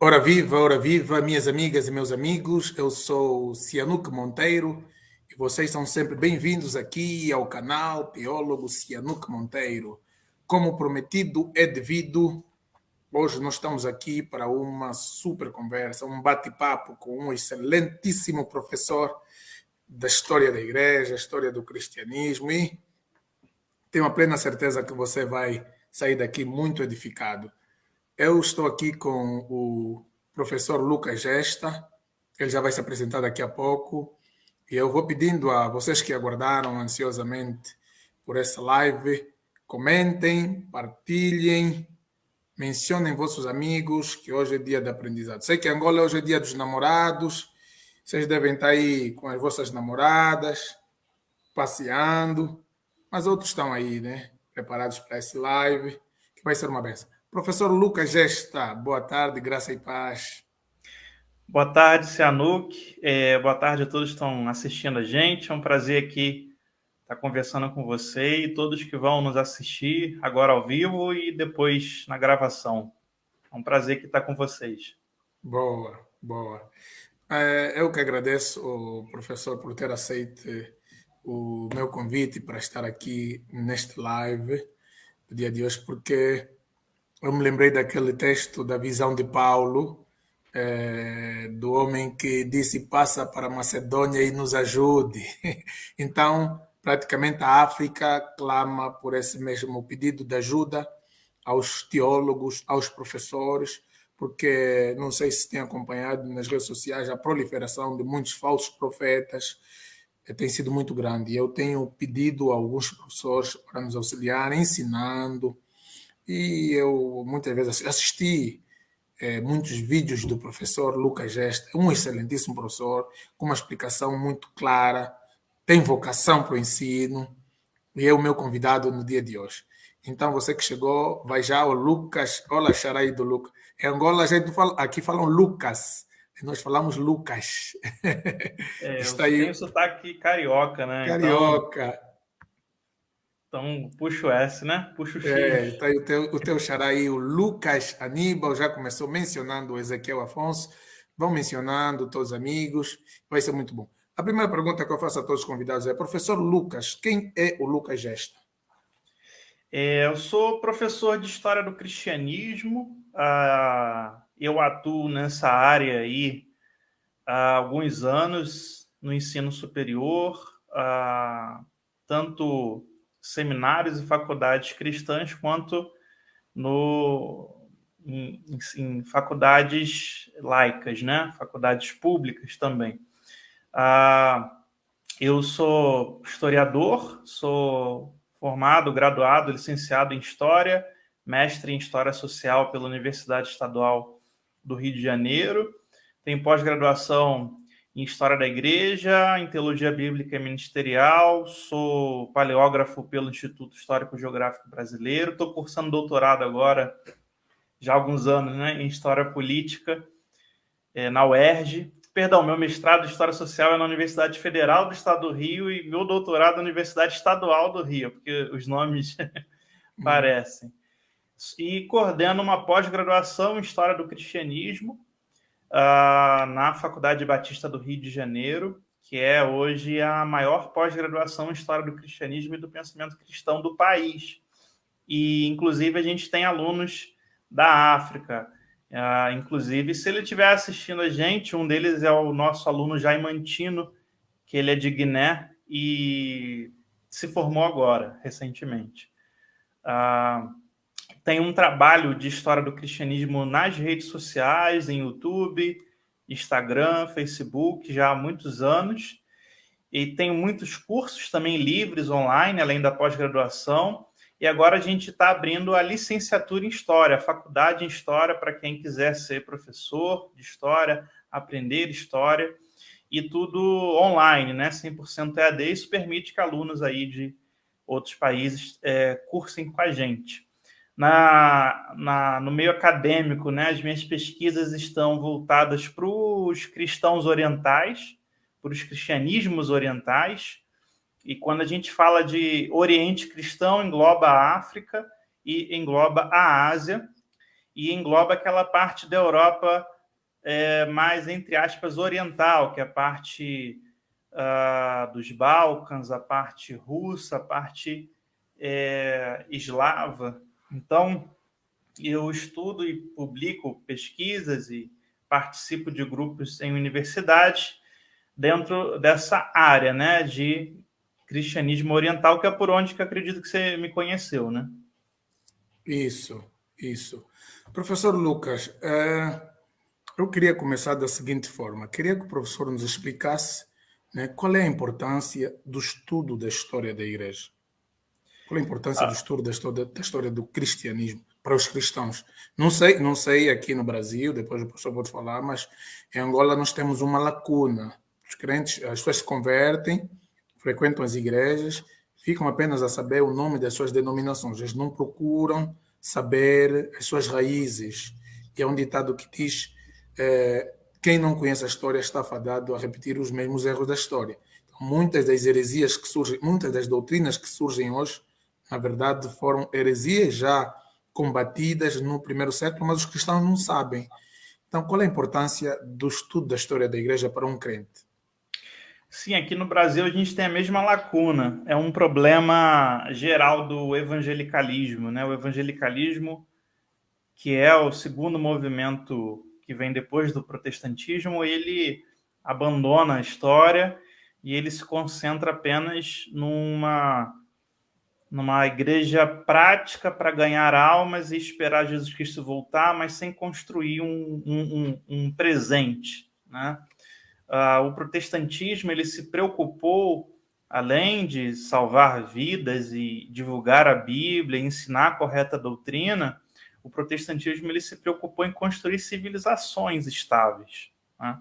Ora viva, minhas amigas e meus amigos. Eu sou Cianuque Monteiro e vocês são sempre bem-vindos aqui ao canal Teólogo Cianuque Monteiro. Como prometido é devido, hoje nós estamos aqui para uma super conversa, um bate-papo com um excelentíssimo professor da história da igreja, história do cristianismo e tenho a plena certeza que você vai sair daqui muito edificado. Eu estou aqui com o professor Lucas Gesta, ele já vai se apresentar daqui a pouco, e eu vou pedindo a vocês que aguardaram ansiosamente por essa live, comentem, partilhem, mencionem vossos amigos, que hoje é dia de aprendizado. Sei que Angola hoje é dia dos namorados, vocês devem estar aí com as vossas namoradas, passeando, mas outros estão aí, né? Preparados para esse live, que vai ser uma benção. Professor Lucas Gesta, boa tarde, graça e paz. Boa tarde, Cianuque. Boa tarde a todos que estão assistindo a gente. É um prazer aqui estar conversando com você e todos que vão nos assistir agora ao vivo e depois na gravação. É um prazer aqui estar com vocês. Boa, boa. Eu que agradeço, o professor, por ter aceito o meu convite para estar aqui neste live do dia de hoje, porque eu me lembrei daquele texto da visão de Paulo, do homem que disse: passa para a Macedônia e nos ajude. Então, praticamente a África clama por esse mesmo pedido de ajuda aos teólogos, aos professores, porque não sei se tem acompanhado nas redes sociais a proliferação de muitos falsos profetas, tem sido muito grande. Eu tenho pedido a alguns professores para nos auxiliarem, ensinando, e eu muitas vezes assisti muitos vídeos do professor Lucas Gesta, um excelentíssimo professor, com uma explicação muito clara, tem vocação para o ensino, e é o meu convidado no dia de hoje. Então, você que chegou, vai já ao Lucas, olha a xaraí do Lucas. Em Angola, a gente fala, aqui falam Lucas, e nós falamos Lucas. Eu Está aí, tenho sotaque carioca, né? carioca. Então puxa o S, né? Puxa o X. Está aí o teu xaraí, o Lucas Aníbal, já começou mencionando o Ezequiel Afonso. Vão mencionando todos os amigos, vai ser muito bom. A primeira pergunta que eu faço a todos os convidados é: professor Lucas, quem é o Lucas Gesta? Eu sou professor de História do Cristianismo. Eu atuo nessa área aí há alguns anos no ensino superior, tanto seminários e faculdades cristãs, quanto em faculdades laicas, né? Faculdades públicas também. Eu sou historiador, sou formado, graduado, licenciado em História, mestre em História Social pela Universidade Estadual do Rio de Janeiro. Tenho pós-graduação em História da Igreja, em Teologia Bíblica e Ministerial, sou paleógrafo pelo Instituto Histórico Geográfico Brasileiro, estou cursando doutorado agora, já há alguns anos, né, em História Política, na UERJ. Perdão, meu mestrado em História Social é na Universidade Federal do Estado do Rio e meu doutorado na Universidade Estadual do Rio, porque os nomes parecem. E coordeno uma pós-graduação em História do Cristianismo, na Faculdade Batista do Rio de Janeiro, que é hoje a maior pós-graduação em História do Cristianismo e do Pensamento Cristão do país. E, inclusive, a gente tem alunos da África. Inclusive, se ele estiver assistindo a gente, um deles é o nosso aluno Jaimantino, que ele é de Guiné e se formou agora, recentemente. Tem um trabalho de história do cristianismo nas redes sociais, em YouTube, Instagram, Facebook, já há muitos anos. E tenho muitos cursos também livres online, além da pós-graduação. E agora a gente está abrindo a licenciatura em História, a faculdade em História, para quem quiser ser professor de História, aprender História, e tudo online, né? 100% EAD. Isso permite que alunos aí de outros países cursem com a gente. No meio acadêmico, né, as minhas pesquisas estão voltadas para os cristãos orientais, para os cristianismos orientais, e quando a gente fala de Oriente cristão, engloba a África e engloba a Ásia, e engloba aquela parte da Europa mais, entre aspas, oriental, que é a parte dos Balcãs, a parte russa, a parte eslava. Então, eu estudo e publico pesquisas e participo de grupos em universidades dentro dessa área, né, de cristianismo oriental, que é por onde que eu acredito que você me conheceu, né? Isso, isso. Professor Lucas, eu queria começar da seguinte forma. Queria que o professor nos explicasse, né, qual é a importância do estudo da história da Igreja. Qual é a importância do Ah, estudo da história do cristianismo para os cristãos? Não sei aqui no Brasil, depois o professor pode falar, mas em Angola nós temos uma lacuna. Os crentes, as pessoas se convertem, frequentam as igrejas, ficam apenas a saber o nome das suas denominações. Eles não procuram saber as suas raízes. E é um ditado que diz: quem não conhece a história está fadado a repetir os mesmos erros da história. Então, muitas das heresias que surgem, muitas das doutrinas que surgem hoje, na verdade, foram heresias já combatidas no primeiro século, mas os cristãos não sabem. Então, qual é a importância do estudo da história da igreja para um crente? sim, aqui no Brasil a gente tem a mesma lacuna. É um problema geral do evangelicalismo, né? O evangelicalismo, que é o segundo movimento que vem depois do protestantismo, ele abandona a história e ele se concentra apenas numa igreja prática para ganhar almas e esperar Jesus Cristo voltar, mas sem construir um presente, né? O protestantismo ele se preocupou, além de salvar vidas e divulgar a Bíblia, ensinar a correta doutrina, o protestantismo ele se preocupou em construir civilizações estáveis, né?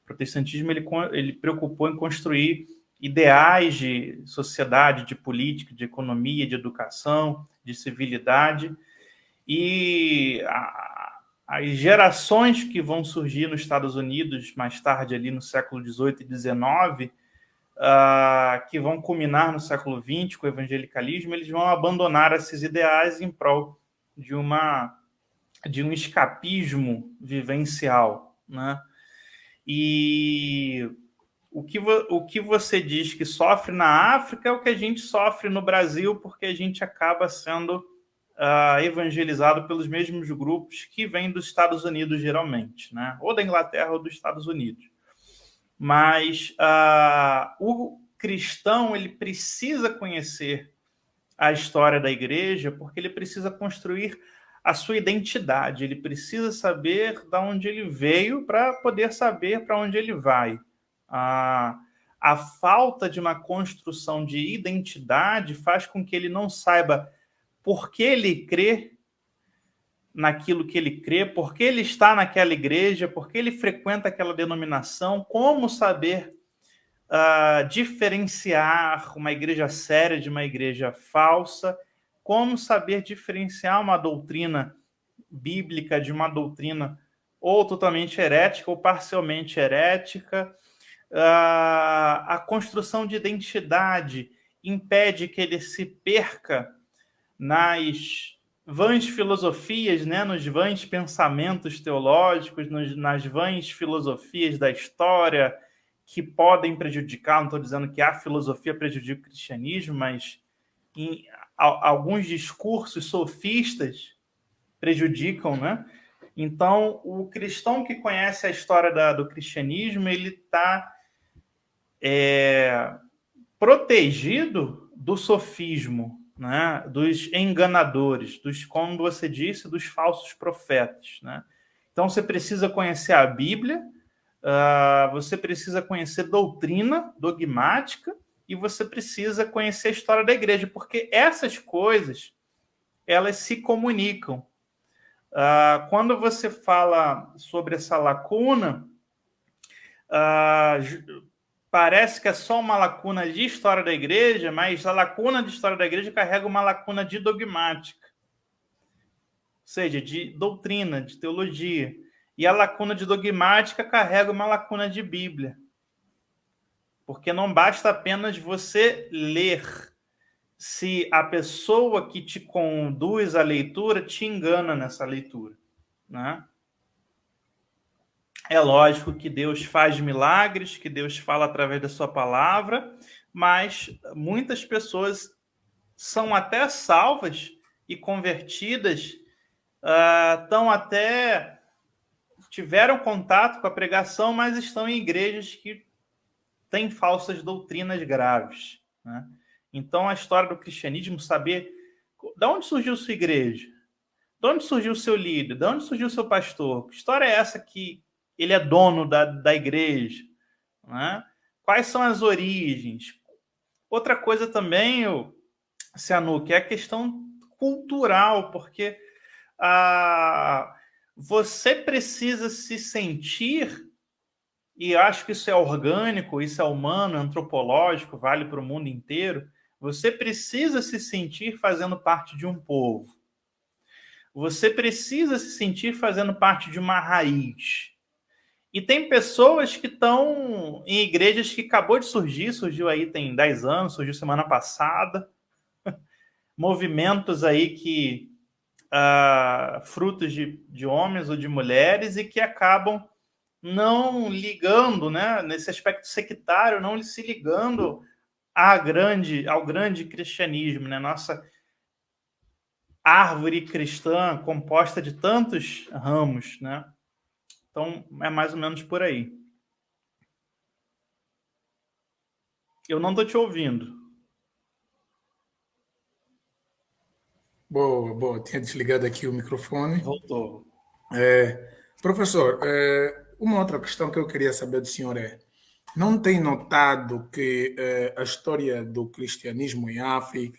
O protestantismo ele preocupou em construir ideais de sociedade, de política, de economia, de educação, de civilidade, e as gerações que vão surgir nos Estados Unidos mais tarde, ali no século XVIII e XIX, que vão culminar no século XX com o evangelicalismo, eles vão abandonar esses ideais em prol de um escapismo vivencial, né? E o que você diz que sofre na África é o que a gente sofre no Brasil, porque a gente acaba sendo evangelizado pelos mesmos grupos que vêm dos Estados Unidos, geralmente, né? Ou da Inglaterra ou dos Estados Unidos. Mas o cristão ele precisa conhecer a história da igreja, porque ele precisa construir a sua identidade, ele precisa saber de onde ele veio para poder saber para onde ele vai. A falta de uma construção de identidade faz com que ele não saiba por que ele crê naquilo que ele crê, por que ele está naquela igreja, por que ele frequenta aquela denominação, como saber diferenciar uma igreja séria de uma igreja falsa, como saber diferenciar uma doutrina bíblica de uma doutrina ou totalmente herética ou parcialmente herética. A construção de identidade impede que ele se perca nas vãs filosofias, né, nos vãs pensamentos teológicos, nas vãs filosofias da história, que podem prejudicar, não estou dizendo que a filosofia prejudica o cristianismo, mas alguns discursos sofistas prejudicam, né? Então, o cristão que conhece a história do cristianismo, ele está protegido do sofismo, né? Dos enganadores, como você disse, dos falsos profetas, né? Então, você precisa conhecer a Bíblia, você precisa conhecer doutrina dogmática e você precisa conhecer a história da igreja, porque essas coisas elas se comunicam. Quando você fala sobre essa lacuna, parece que é só uma lacuna de história da igreja, mas a lacuna de história da igreja carrega uma lacuna de dogmática, ou seja, de doutrina, de teologia. E a lacuna de dogmática carrega uma lacuna de Bíblia. Porque não basta apenas você ler, se a pessoa que te conduz à leitura te engana nessa leitura, né? É lógico que Deus faz milagres, que Deus fala através da sua palavra, mas muitas pessoas são até salvas e convertidas, estão até tiveram contato com a pregação, mas estão em igrejas que têm falsas doutrinas graves, né? Então, a história do cristianismo, saber de onde surgiu sua igreja, de onde surgiu o seu líder, de onde surgiu o seu pastor, que história é essa que ele é dono da igreja, né? Quais são as origens? Outra coisa também, Cianu, é a questão cultural, porque você precisa se sentir, e acho que isso é orgânico, isso é humano, antropológico, vale para o mundo inteiro. Você precisa se sentir fazendo parte de um povo. Você precisa se sentir fazendo parte de uma raiz. E tem pessoas que estão em igrejas que acabou de surgir, surgiu aí tem 10 anos, surgiu semana passada, movimentos aí que frutos de homens ou de mulheres e que acabam não ligando, né, nesse aspecto sectário, não se ligando ao grande cristianismo, né, nossa árvore cristã composta de tantos ramos, né? Então é mais ou menos por aí. Eu não estou te ouvindo. Boa, boa. Tinha desligado aqui o microfone. Voltou. Professor, uma outra questão que eu queria saber do senhor é: não tem notado que a história do cristianismo em África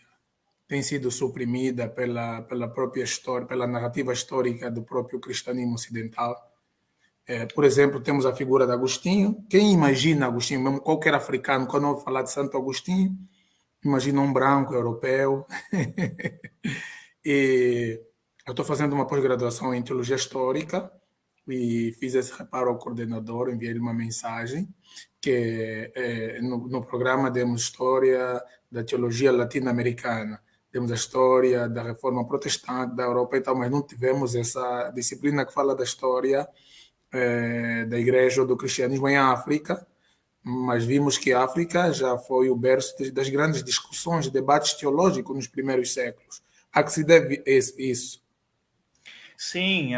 tem sido suprimida pela própria história, pela narrativa histórica do próprio cristianismo ocidental? Por exemplo, temos a figura de Agostinho. Quem imagina Agostinho, mesmo qualquer africano, quando ouve falar de Santo Agostinho, imagina um branco europeu. E eu estou fazendo uma pós-graduação em teologia histórica e fiz esse reparo ao coordenador, enviei-lhe uma mensagem que no programa demos história da teologia latino-americana, temos a história da reforma protestante da Europa e tal, mas não tivemos essa disciplina que fala da história da igreja ou do cristianismo em África, mas vimos que a África já foi o berço das grandes discussões, debates teológicos nos primeiros séculos. A que se deve isso? Sim,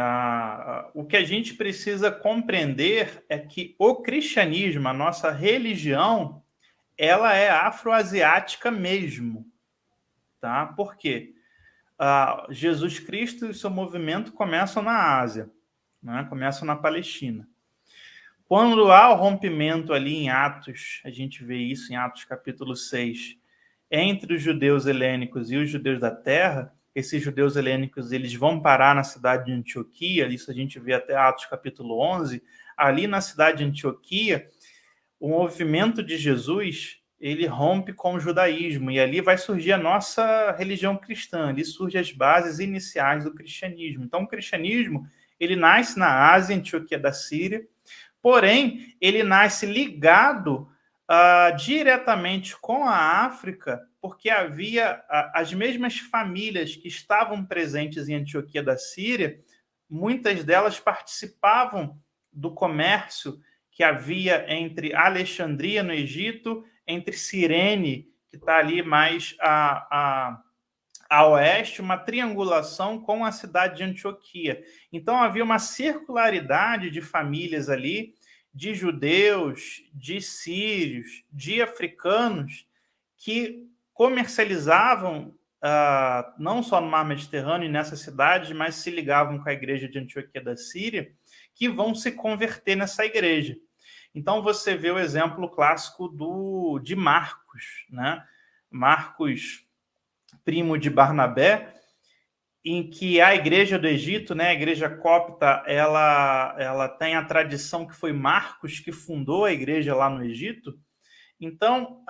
o que a gente precisa compreender é que o cristianismo, a nossa religião, ela é afroasiática mesmo, tá? Por quê? Jesus Cristo e seu movimento começam na Ásia, né? Começam na Palestina. Quando há o rompimento ali em Atos, a gente vê isso em Atos capítulo 6, entre os judeus helênicos e os judeus da terra, esses judeus helênicos eles vão parar na cidade de Antioquia, isso a gente vê até Atos capítulo 11, ali na cidade de Antioquia, o movimento de Jesus ele rompe com o judaísmo, e ali vai surgir a nossa religião cristã, ali surgem as bases iniciais do cristianismo. Então o cristianismo ele nasce na Ásia, Antioquia da Síria, porém ele nasce ligado diretamente com a África, porque havia as mesmas famílias que estavam presentes em Antioquia da Síria, muitas delas participavam do comércio que havia entre Alexandria, no Egito, entre Cirene, que está ali mais a oeste, uma triangulação com a cidade de Antioquia. Então havia uma circularidade de famílias ali, de judeus, de sírios, de africanos, que comercializavam não só no mar Mediterrâneo e nessa cidade, mas se ligavam com a igreja de Antioquia da Síria, que vão se converter nessa igreja. Então você vê o exemplo clássico de Marcos, né? Marcos, primo de Barnabé, em que a igreja do Egito, né, a igreja copta, ela tem a tradição que foi Marcos que fundou a igreja lá no Egito. Então,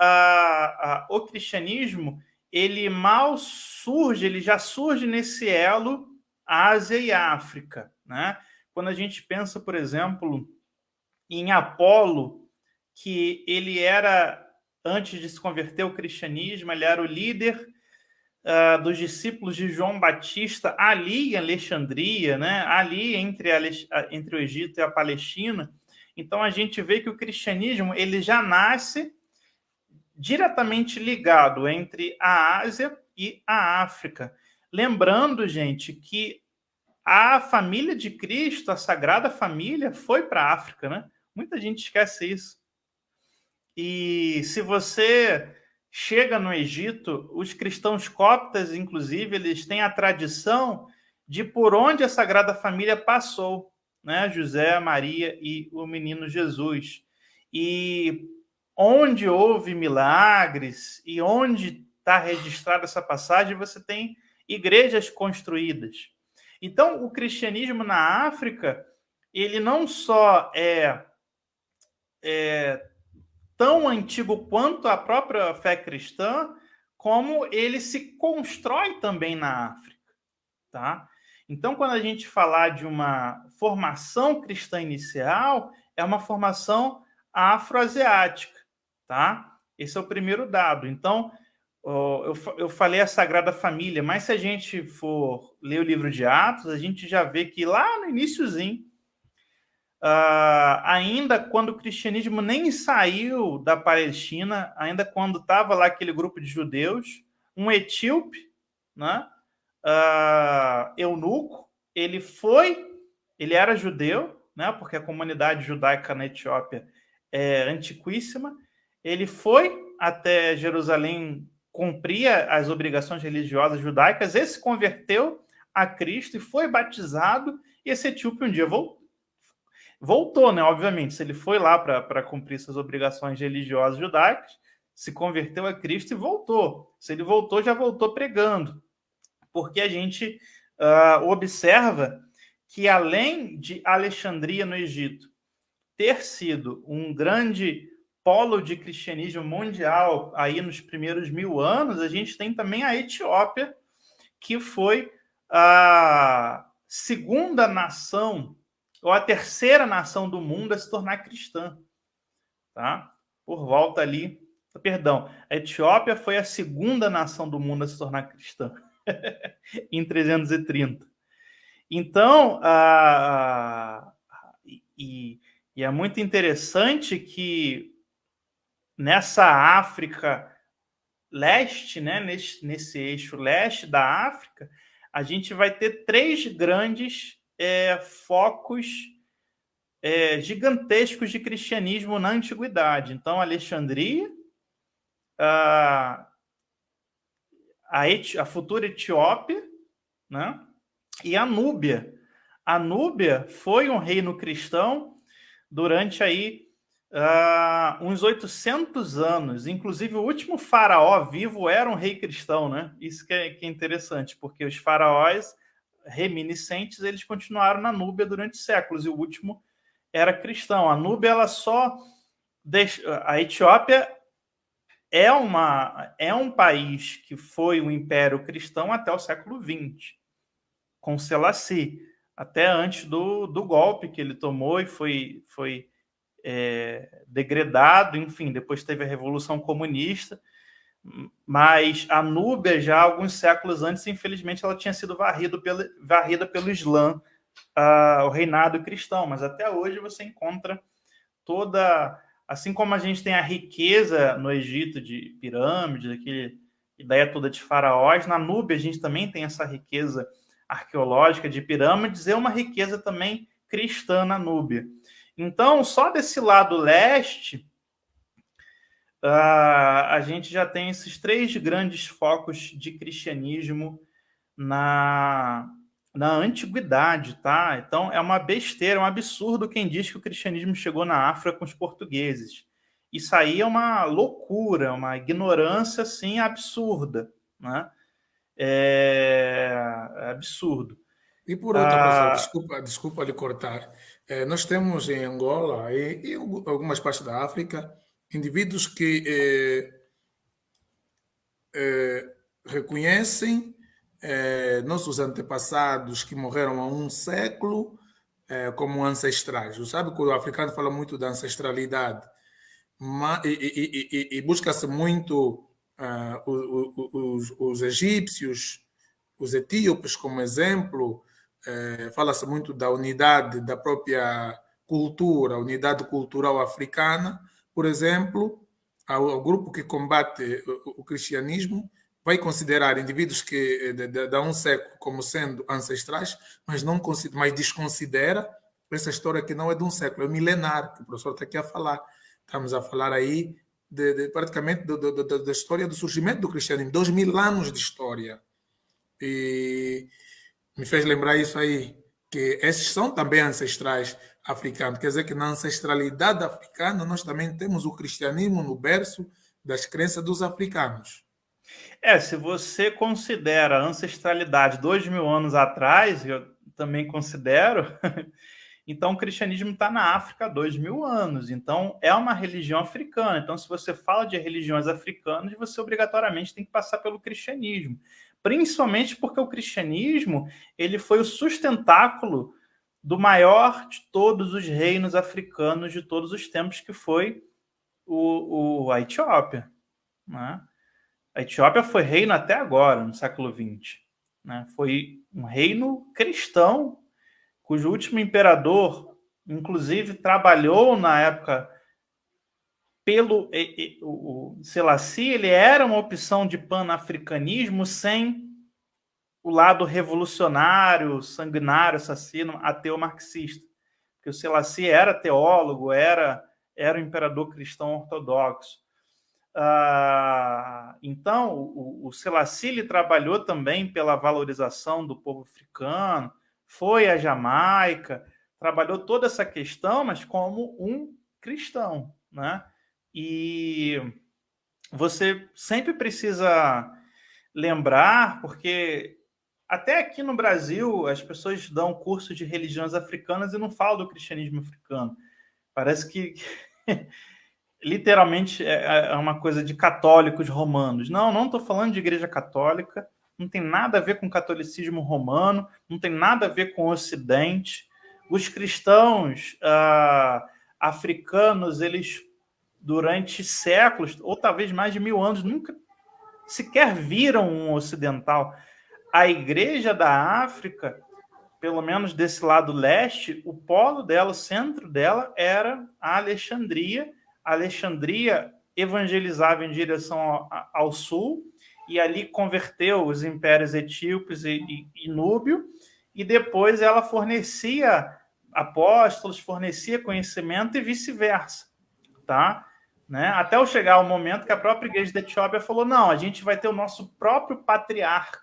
o cristianismo, ele mal surge, ele já surge nesse elo Ásia e África, né? Quando a gente pensa, por exemplo, em Apolo, que ele era, antes de se converter ao cristianismo, ele era o líder dos discípulos de João Batista ali em Alexandria, né? Ali entre o Egito e a Palestina. Então a gente vê que o cristianismo ele já nasce diretamente ligado entre a Ásia e a África. Lembrando, gente, que a família de Cristo, a Sagrada Família, foi para a África, né? Muita gente esquece isso. E se você chega no Egito, os cristãos coptas, inclusive, eles têm a tradição de por onde a Sagrada Família passou, né? José, Maria e o menino Jesus. E onde houve milagres e onde está registrada essa passagem, você tem igrejas construídas. Então, o cristianismo na África, ele não só é tão antigo quanto a própria fé cristã, como ele se constrói também na África, tá? Então, quando a gente falar de uma formação cristã inicial, é uma formação afroasiática, tá? Esse é o primeiro dado. Então, eu falei a Sagrada Família, mas se a gente for ler o livro de Atos, a gente já vê que lá no iniciozinho, ainda quando o cristianismo nem saiu da Palestina, ainda quando estava lá aquele grupo de judeus, um etíope, né, eunuco, ele era judeu, né, porque a comunidade judaica na Etiópia é antiquíssima, ele foi até Jerusalém cumprir as obrigações religiosas judaicas, ele se converteu a Cristo e foi batizado, e esse etíope um dia voltou, né? Obviamente, se ele foi lá para cumprir suas obrigações religiosas judaicas, se converteu a Cristo e voltou. Se ele voltou, já voltou pregando. Porque a gente observa que, além de Alexandria, no Egito, ter sido um grande polo de cristianismo mundial aí nos primeiros 1000 anos, a gente tem também a Etiópia, que foi a segunda nação ou a terceira nação do mundo a se tornar cristã, tá? Por volta ali, perdão, a Etiópia foi a segunda nação do mundo a se tornar cristã em 330. Então, e é muito interessante que nessa África leste, né, nesse eixo leste da África, a gente vai ter 3 grandes focos gigantescos de cristianismo na antiguidade. Então, Alexandria, a futura Etiópia, né, e a Núbia. A Núbia foi um reino cristão durante aí uns 800 anos. Inclusive, o último faraó vivo era um rei cristão, né? Isso que é interessante, porque os faraós reminiscentes, eles continuaram na Núbia durante séculos, e o último era cristão. A Núbia, ela só... A Etiópia é um país que foi um império cristão até o século XX, com Selassie, até antes do golpe que ele tomou e foi degradado, enfim, depois teve a Revolução Comunista, mas a Núbia, já alguns séculos antes, infelizmente, ela tinha sido varrida pelo Islã, o reinado cristão, mas até hoje você encontra toda... Assim como a gente tem a riqueza no Egito de pirâmides, aquela ideia toda de faraós, na Núbia a gente também tem essa riqueza arqueológica de pirâmides e uma riqueza também cristã na Núbia. Então, só desse lado leste, a gente já tem esses 3 grandes focos de cristianismo na antiguidade, tá? Então, é uma besteira, é um absurdo quem diz que o cristianismo chegou na África com os portugueses. Isso aí é uma loucura, uma ignorância, assim, absurda, né? É absurdo. E por outra, professor, desculpa lhe cortar. Nós temos em Angola e algumas partes da África indivíduos que reconhecem nossos antepassados que morreram há um século como ancestrais. Sabe que o africano fala muito da ancestralidade, e busca-se muito os egípcios, os etíopes, como exemplo, fala-se muito da unidade da própria cultura, unidade cultural africana, por exemplo, ao grupo que combate o cristianismo, vai considerar indivíduos que de um século como sendo ancestrais, mas não mas desconsidera essa história que não é de um século, é milenar, que o professor está aqui a falar. Estamos a falar aí praticamente da história do surgimento do cristianismo, 2000 anos de história. E me fez lembrar isso aí, que esses são também ancestrais africanos. Quer dizer que na ancestralidade africana nós também temos o cristianismo no berço das crenças dos africanos. Se você considera a ancestralidade 2000 anos atrás, eu também considero, então o cristianismo está na África há 2000 anos. Então é uma religião africana. Então, se você fala de religiões africanas, você obrigatoriamente tem que passar pelo cristianismo. Principalmente porque o cristianismo ele foi o sustentáculo do maior de todos os reinos africanos de todos os tempos, que foi a Etiópia, né? A Etiópia foi reino até agora, no século XX. Né? Foi um reino cristão, cujo último imperador, inclusive, trabalhou na época pelo... O Selassie, ele era uma opção de panafricanismo sem o lado revolucionário, sanguinário, assassino, ateu marxista. Porque o Selassie era teólogo, era o imperador cristão ortodoxo. Então, o Selassie trabalhou também pela valorização do povo africano, foi à Jamaica, trabalhou toda essa questão, mas como um cristão, né? E você sempre precisa lembrar, porque até aqui no Brasil as pessoas dão curso de religiões africanas e não falam do cristianismo africano. Parece que literalmente é uma coisa de católicos romanos. Não estou falando de igreja católica, não tem nada a ver com o catolicismo romano, não tem nada a ver com o Ocidente. Os cristãos africanos, eles, durante séculos, ou talvez mais de 1000 anos, nunca sequer viram um ocidental. A igreja da África, pelo menos desse lado leste, o polo dela, o centro dela, era a Alexandria. A Alexandria evangelizava em direção ao sul e ali converteu os impérios etíopes e núbio, e depois ela fornecia apóstolos, fornecia conhecimento e vice-versa, tá? Né? Até chegar o momento que a própria igreja da Etiópia falou, não, a gente vai ter o nosso próprio patriarca.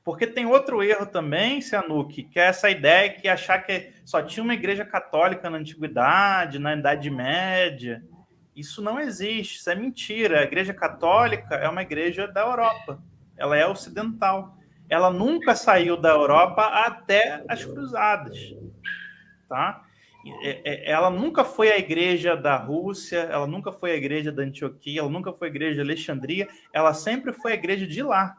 Porque tem outro erro também, Sihanouk, que é essa ideia que achar que só tinha uma igreja católica na Antiguidade, na Idade Média. Isso não existe, isso é mentira. A igreja católica é uma igreja da Europa, ela é ocidental. Ela nunca saiu da Europa até as cruzadas, tá? Ela nunca foi a igreja da Rússia, ela nunca foi a igreja da Antioquia, ela nunca foi a igreja de Alexandria, ela sempre foi a igreja de lá.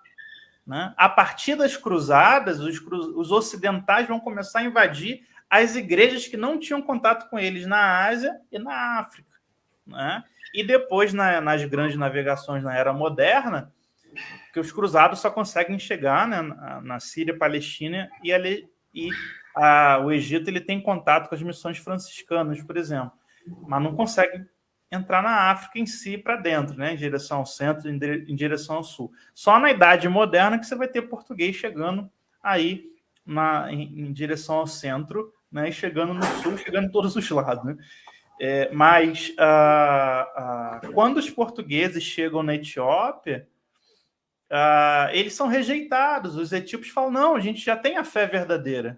Né? A partir das cruzadas, os ocidentais vão começar a invadir as igrejas que não tinham contato com eles na Ásia e na África. Né? E depois, nas grandes navegações na Era Moderna, que os cruzados só conseguem chegar, né, na Síria, Palestina e o Egito, ele tem contato com as missões franciscanas, por exemplo, mas não consegue entrar na África em si para dentro, né, em direção ao centro, em direção ao sul. Só na Idade Moderna que você vai ter português chegando aí em direção ao centro, né, e chegando no sul, chegando em todos os lados. Né? Mas quando os portugueses chegam na Etiópia, eles são rejeitados. Os etíopes falam, não, a gente já tem a fé verdadeira.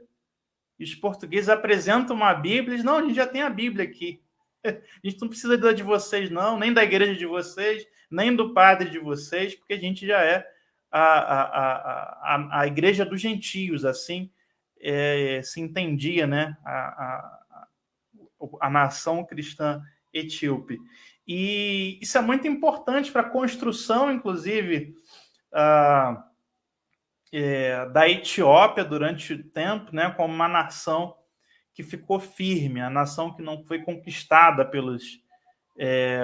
E os portugueses apresentam uma Bíblia e dizem, não, a gente já tem a Bíblia aqui. A gente não precisa da de vocês, não, nem da igreja de vocês, nem do padre de vocês, porque a gente já é a igreja dos gentios, assim se entendia, né, a nação cristã etíope. E isso é muito importante para a construção, inclusive, da Etiópia durante o tempo, né, como uma nação que ficou firme, a nação que não foi conquistada pelos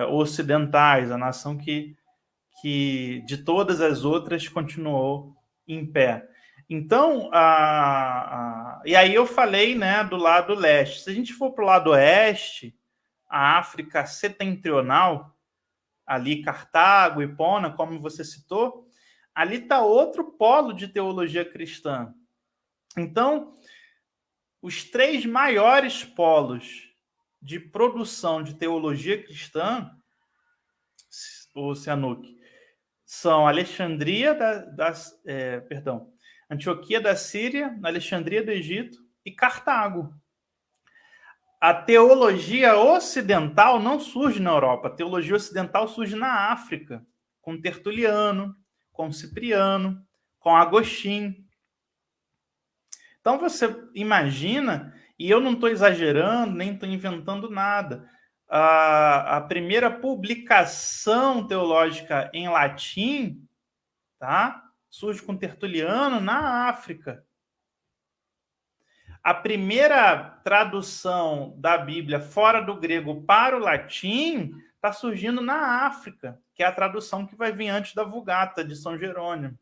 ocidentais, a nação que que de todas as outras continuou em pé. Então, e aí eu falei, né, do lado leste. Se a gente for para o lado oeste, a África setentrional, ali Cartago, Hipona, como você citou, ali está outro polo de teologia cristã. Então, os 3 maiores polos de produção de teologia cristã, o Sihanouk, são Alexandria Antioquia da Síria, Alexandria do Egito e Cartago. A teologia ocidental não surge na Europa, a teologia ocidental surge na África, com Tertuliano, com Cipriano, com Agostinho. Então você imagina, e eu não estou exagerando, nem estou inventando nada, a primeira publicação teológica em latim, tá? Surge com Tertuliano na África. A primeira tradução da Bíblia fora do grego para o latim está surgindo na África, que é a tradução que vai vir antes da Vulgata de São Jerônimo.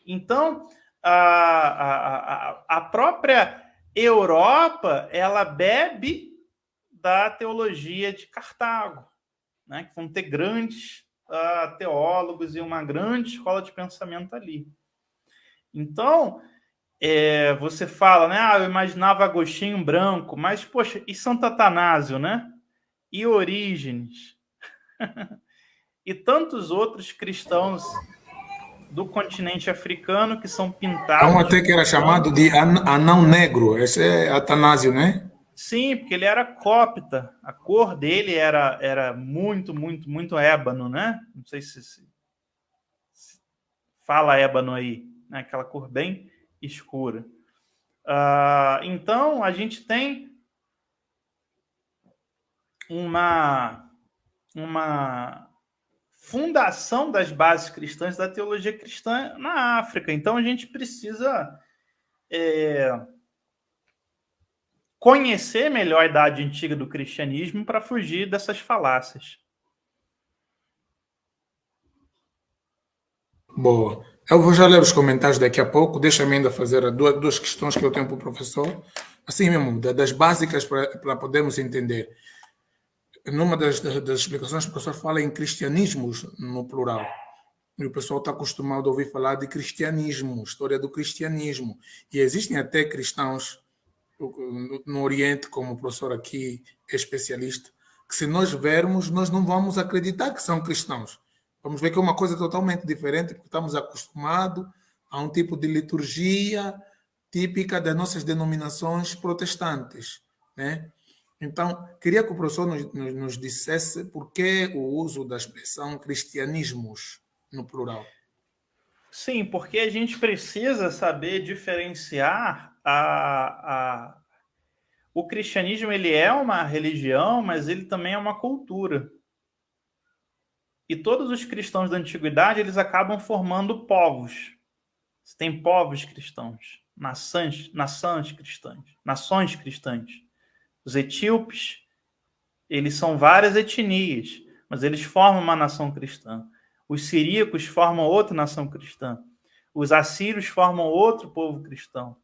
Então, a própria Europa, ela bebe da teologia de Cartago, né? Que vão ter grandes teólogos e uma grande escola de pensamento ali. Então, você fala, né? Eu imaginava Agostinho branco, mas, poxa, e Santo Atanásio, né? E Orígenes? E tantos outros cristãos do continente africano que são pintados. Há um até que era chamado de anão negro, esse é Atanásio, né? Sim, porque ele era cópita, a cor dele era muito, muito, muito ébano, né? Não sei se fala ébano aí, né? Aquela cor bem escura. Então, a gente tem uma fundação das bases cristãs da teologia cristã na África. Então, a gente precisa conhecer melhor a idade antiga do cristianismo para fugir dessas falácias. Boa. Eu vou já ler os comentários daqui a pouco. Deixa-me ainda fazer duas questões que eu tenho para o professor. Assim mesmo, das básicas para podermos entender. Numa das explicações, o professor fala em cristianismos no plural. E o pessoal está acostumado a ouvir falar de cristianismo, história do cristianismo. E existem até cristãos no Oriente, como o professor aqui é especialista, que se nós vermos, nós não vamos acreditar que são cristãos. Vamos ver que é uma coisa totalmente diferente, porque estamos acostumados a um tipo de liturgia típica das nossas denominações protestantes, né? Então, queria que o professor nos dissesse por que o uso da expressão cristianismos no plural. Sim, porque a gente precisa saber diferenciar o cristianismo. Ele é uma religião, mas ele também é uma cultura. E todos os cristãos da antiguidade, eles acabam formando povos. Você tem povos cristãos, nações cristãs. Os etíopes, eles são várias etnias, mas eles formam uma nação cristã. Os siríacos formam outra nação cristã. Os assírios formam outro povo cristão.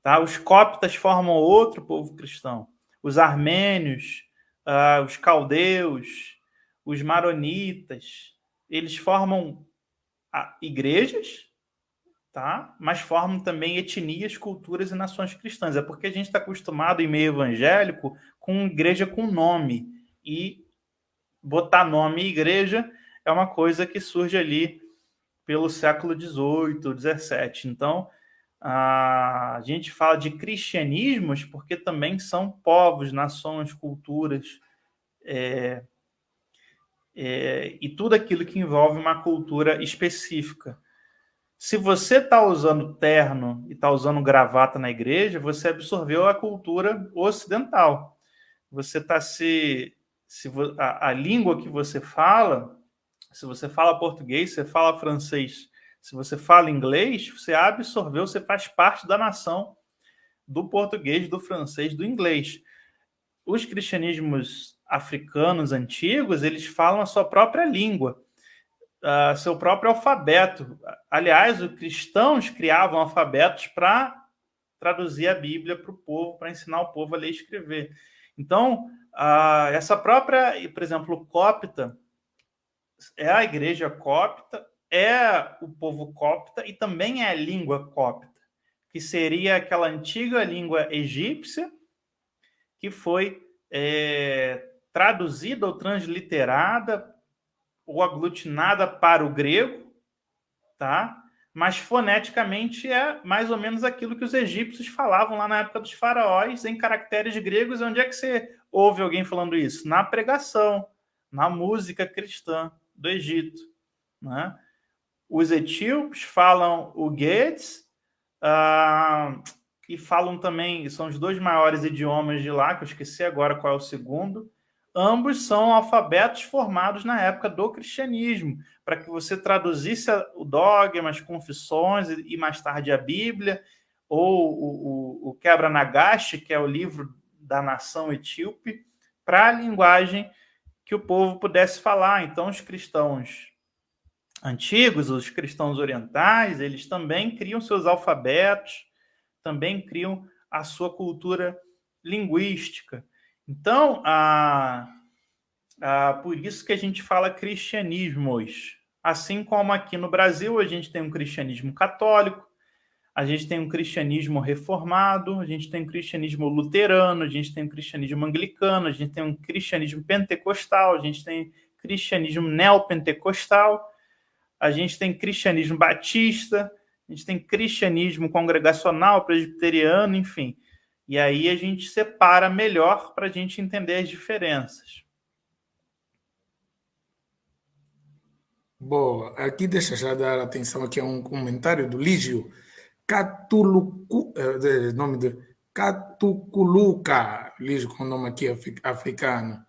Tá? Os coptas formam outro povo cristão. Os armênios, os caldeus, os maronitas, eles formam igrejas, tá? Mas formam também etnias, culturas e nações cristãs. É porque a gente está acostumado em meio evangélico com igreja com nome. E botar nome em igreja é uma coisa que surge ali pelo século XVIII, XVII. Então, a gente fala de cristianismos porque também são povos, nações, culturas, e tudo aquilo que envolve uma cultura específica. Se você está usando terno e está usando gravata na igreja, você absorveu a cultura ocidental. Você está a língua que você fala, se você fala português, você fala francês, se você fala inglês, você absorveu, você faz parte da nação do português, do francês, do inglês. Os cristianismos africanos antigos, eles falam a sua própria língua, seu próprio alfabeto. Aliás, os cristãos criavam alfabetos para traduzir a Bíblia para o povo, para ensinar o povo a ler e escrever. Então, essa própria, por exemplo, copta, é a igreja copta, é o povo copta e também é a língua copta, que seria aquela antiga língua egípcia que foi traduzida ou transliterada ou aglutinada para o grego, tá? Mas foneticamente é mais ou menos aquilo que os egípcios falavam lá na época dos faraós, em caracteres gregos. Onde é que você ouve alguém falando isso? Na pregação, na música cristã do Egito, né? Os etíopes falam o Ge'ez, e falam também, são os dois maiores idiomas de lá, que eu esqueci agora qual é o segundo. Ambos são alfabetos formados na época do cristianismo, para que você traduzisse o dogma, as confissões e mais tarde a Bíblia, ou o Quebra Nagash, que é o livro da nação etíope, para a linguagem que o povo pudesse falar. Então, os cristãos antigos, os cristãos orientais, eles também criam seus alfabetos, também criam a sua cultura linguística. Então, por isso que a gente fala cristianismos. Assim como aqui no Brasil, a gente tem um cristianismo católico, a gente tem um cristianismo reformado, a gente tem um cristianismo luterano, a gente tem um cristianismo anglicano, a gente tem um cristianismo pentecostal, a gente tem cristianismo neopentecostal, a gente tem cristianismo batista, a gente tem cristianismo congregacional, presbiteriano, enfim. E aí a gente separa melhor para a gente entender as diferenças. Boa. Aqui deixa já dar atenção aqui a um comentário do Lígio nome de Catuculuca, Lígio com nome aqui africano.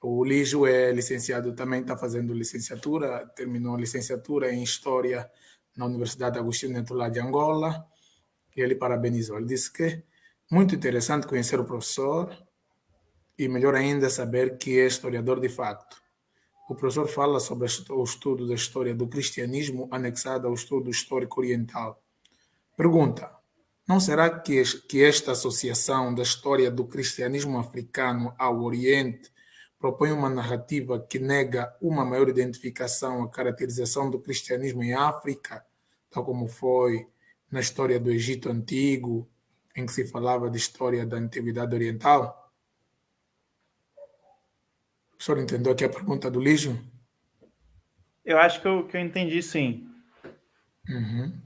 O Lígio é licenciado, também está fazendo licenciatura, terminou a licenciatura em História na Universidade Agostinho Neto lá de Angola, e ele parabenizou. Ele disse que muito interessante conhecer o professor e melhor ainda saber que é historiador de facto. O professor fala sobre o estudo da história do cristianismo anexado ao estudo histórico oriental. Pergunta: não será que esta associação da história do cristianismo africano ao Oriente propõe uma narrativa que nega uma maior identificação à caracterização do cristianismo em África, tal como foi na história do Egito Antigo, em que se falava de história da Antiguidade Oriental? O senhor entendeu aqui a pergunta do Lígio? Eu acho que eu entendi, sim. Uhum.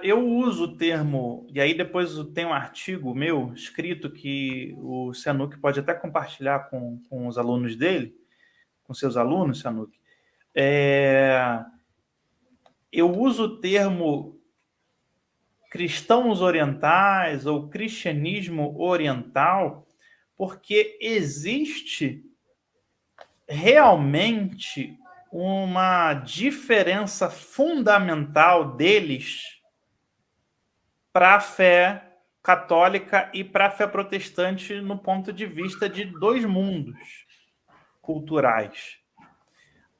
Eu uso o termo, e aí depois tem um artigo meu escrito que o Sihanouk pode até compartilhar com os alunos dele, com seus alunos, Sihanouk. Eu uso o termo cristãos orientais ou cristianismo oriental porque existe realmente uma diferença fundamental deles para a fé católica e para a fé protestante no ponto de vista de dois mundos culturais.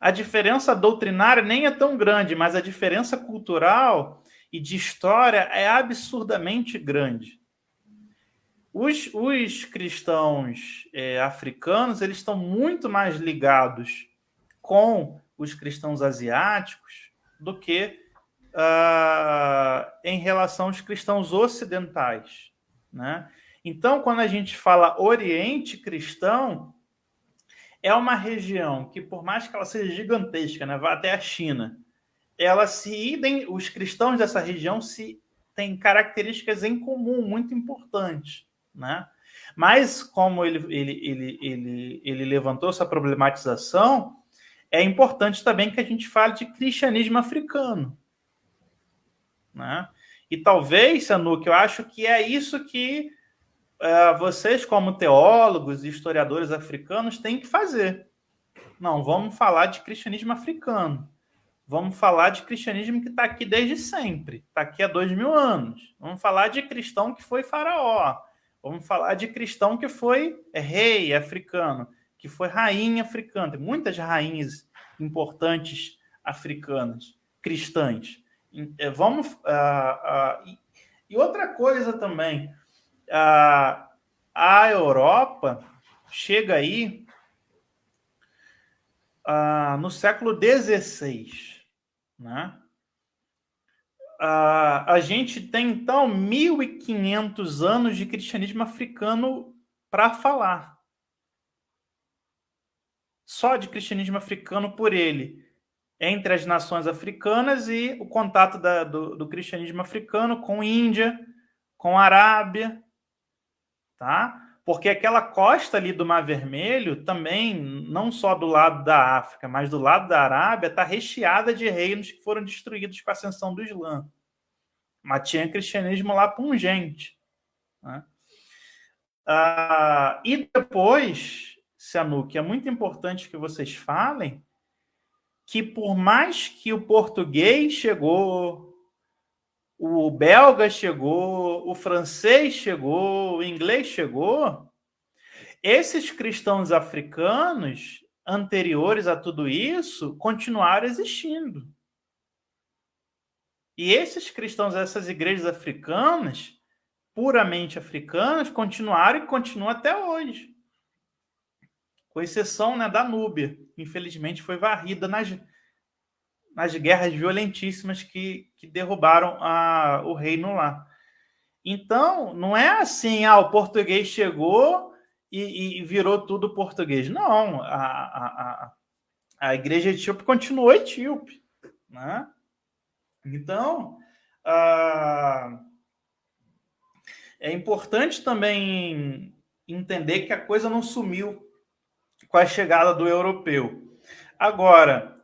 A diferença doutrinária nem é tão grande, mas a diferença cultural e de história é absurdamente grande. Os cristãos africanos, eles estão muito mais ligados com os cristãos asiáticos do que em relação aos cristãos ocidentais, né? Então, quando a gente fala Oriente Cristão, é uma região que, por mais que ela seja gigantesca, né, vá até a China, os cristãos dessa região têm características em comum muito importantes, né? Mas, como ele levantou essa problematização, é importante também que a gente fale de cristianismo africano, né? E talvez, Sihanouk, eu acho que é isso que vocês, como teólogos e historiadores africanos, têm que fazer. Não, vamos falar de cristianismo africano. Vamos falar de cristianismo que está aqui desde sempre. Está aqui há 2000 anos. Vamos falar de cristão que foi faraó. Vamos falar de cristão que foi rei africano, que foi rainha africana. Tem muitas rainhas importantes africanas, cristãs. Vamos... e outra coisa também, a Europa chega aí no século XVI, né? A gente tem, então, 1.500 anos de cristianismo africano para falar. Só de cristianismo africano por ele, entre as nações africanas e o contato do cristianismo africano com Índia, com Arábia, tá? Porque aquela costa ali do Mar Vermelho também, não só do lado da África, mas do lado da Arábia, está recheada de reinos que foram destruídos com a ascensão do Islã. Mas tinha cristianismo lá pungente, né? E depois, Sihanouk, é muito importante que vocês falem que por mais que o português chegou, o belga chegou, o francês chegou, o inglês chegou, esses cristãos africanos anteriores a tudo isso continuaram existindo. E esses cristãos, essas igrejas africanas, puramente africanas, continuaram e continuam até hoje. Com exceção, né, da Núbia, infelizmente foi varrida nas guerras violentíssimas que derrubaram o reino lá. Então, não é assim, o português chegou e virou tudo português. Não, a igreja etíope continuou etíope, né? Então, é importante também entender que a coisa não sumiu com a chegada do europeu. Agora,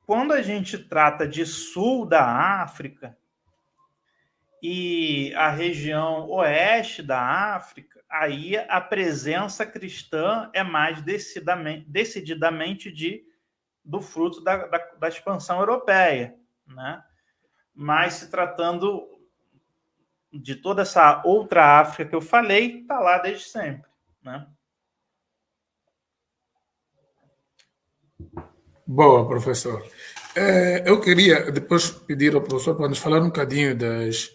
quando a gente trata de sul da África e a região oeste da África, aí a presença cristã é mais decididamente do fruto da expansão europeia, né? Mas se tratando de toda essa outra África que eu falei, está lá desde sempre, né? Boa, professor. Eu queria depois pedir ao professor para nos falar um bocadinho das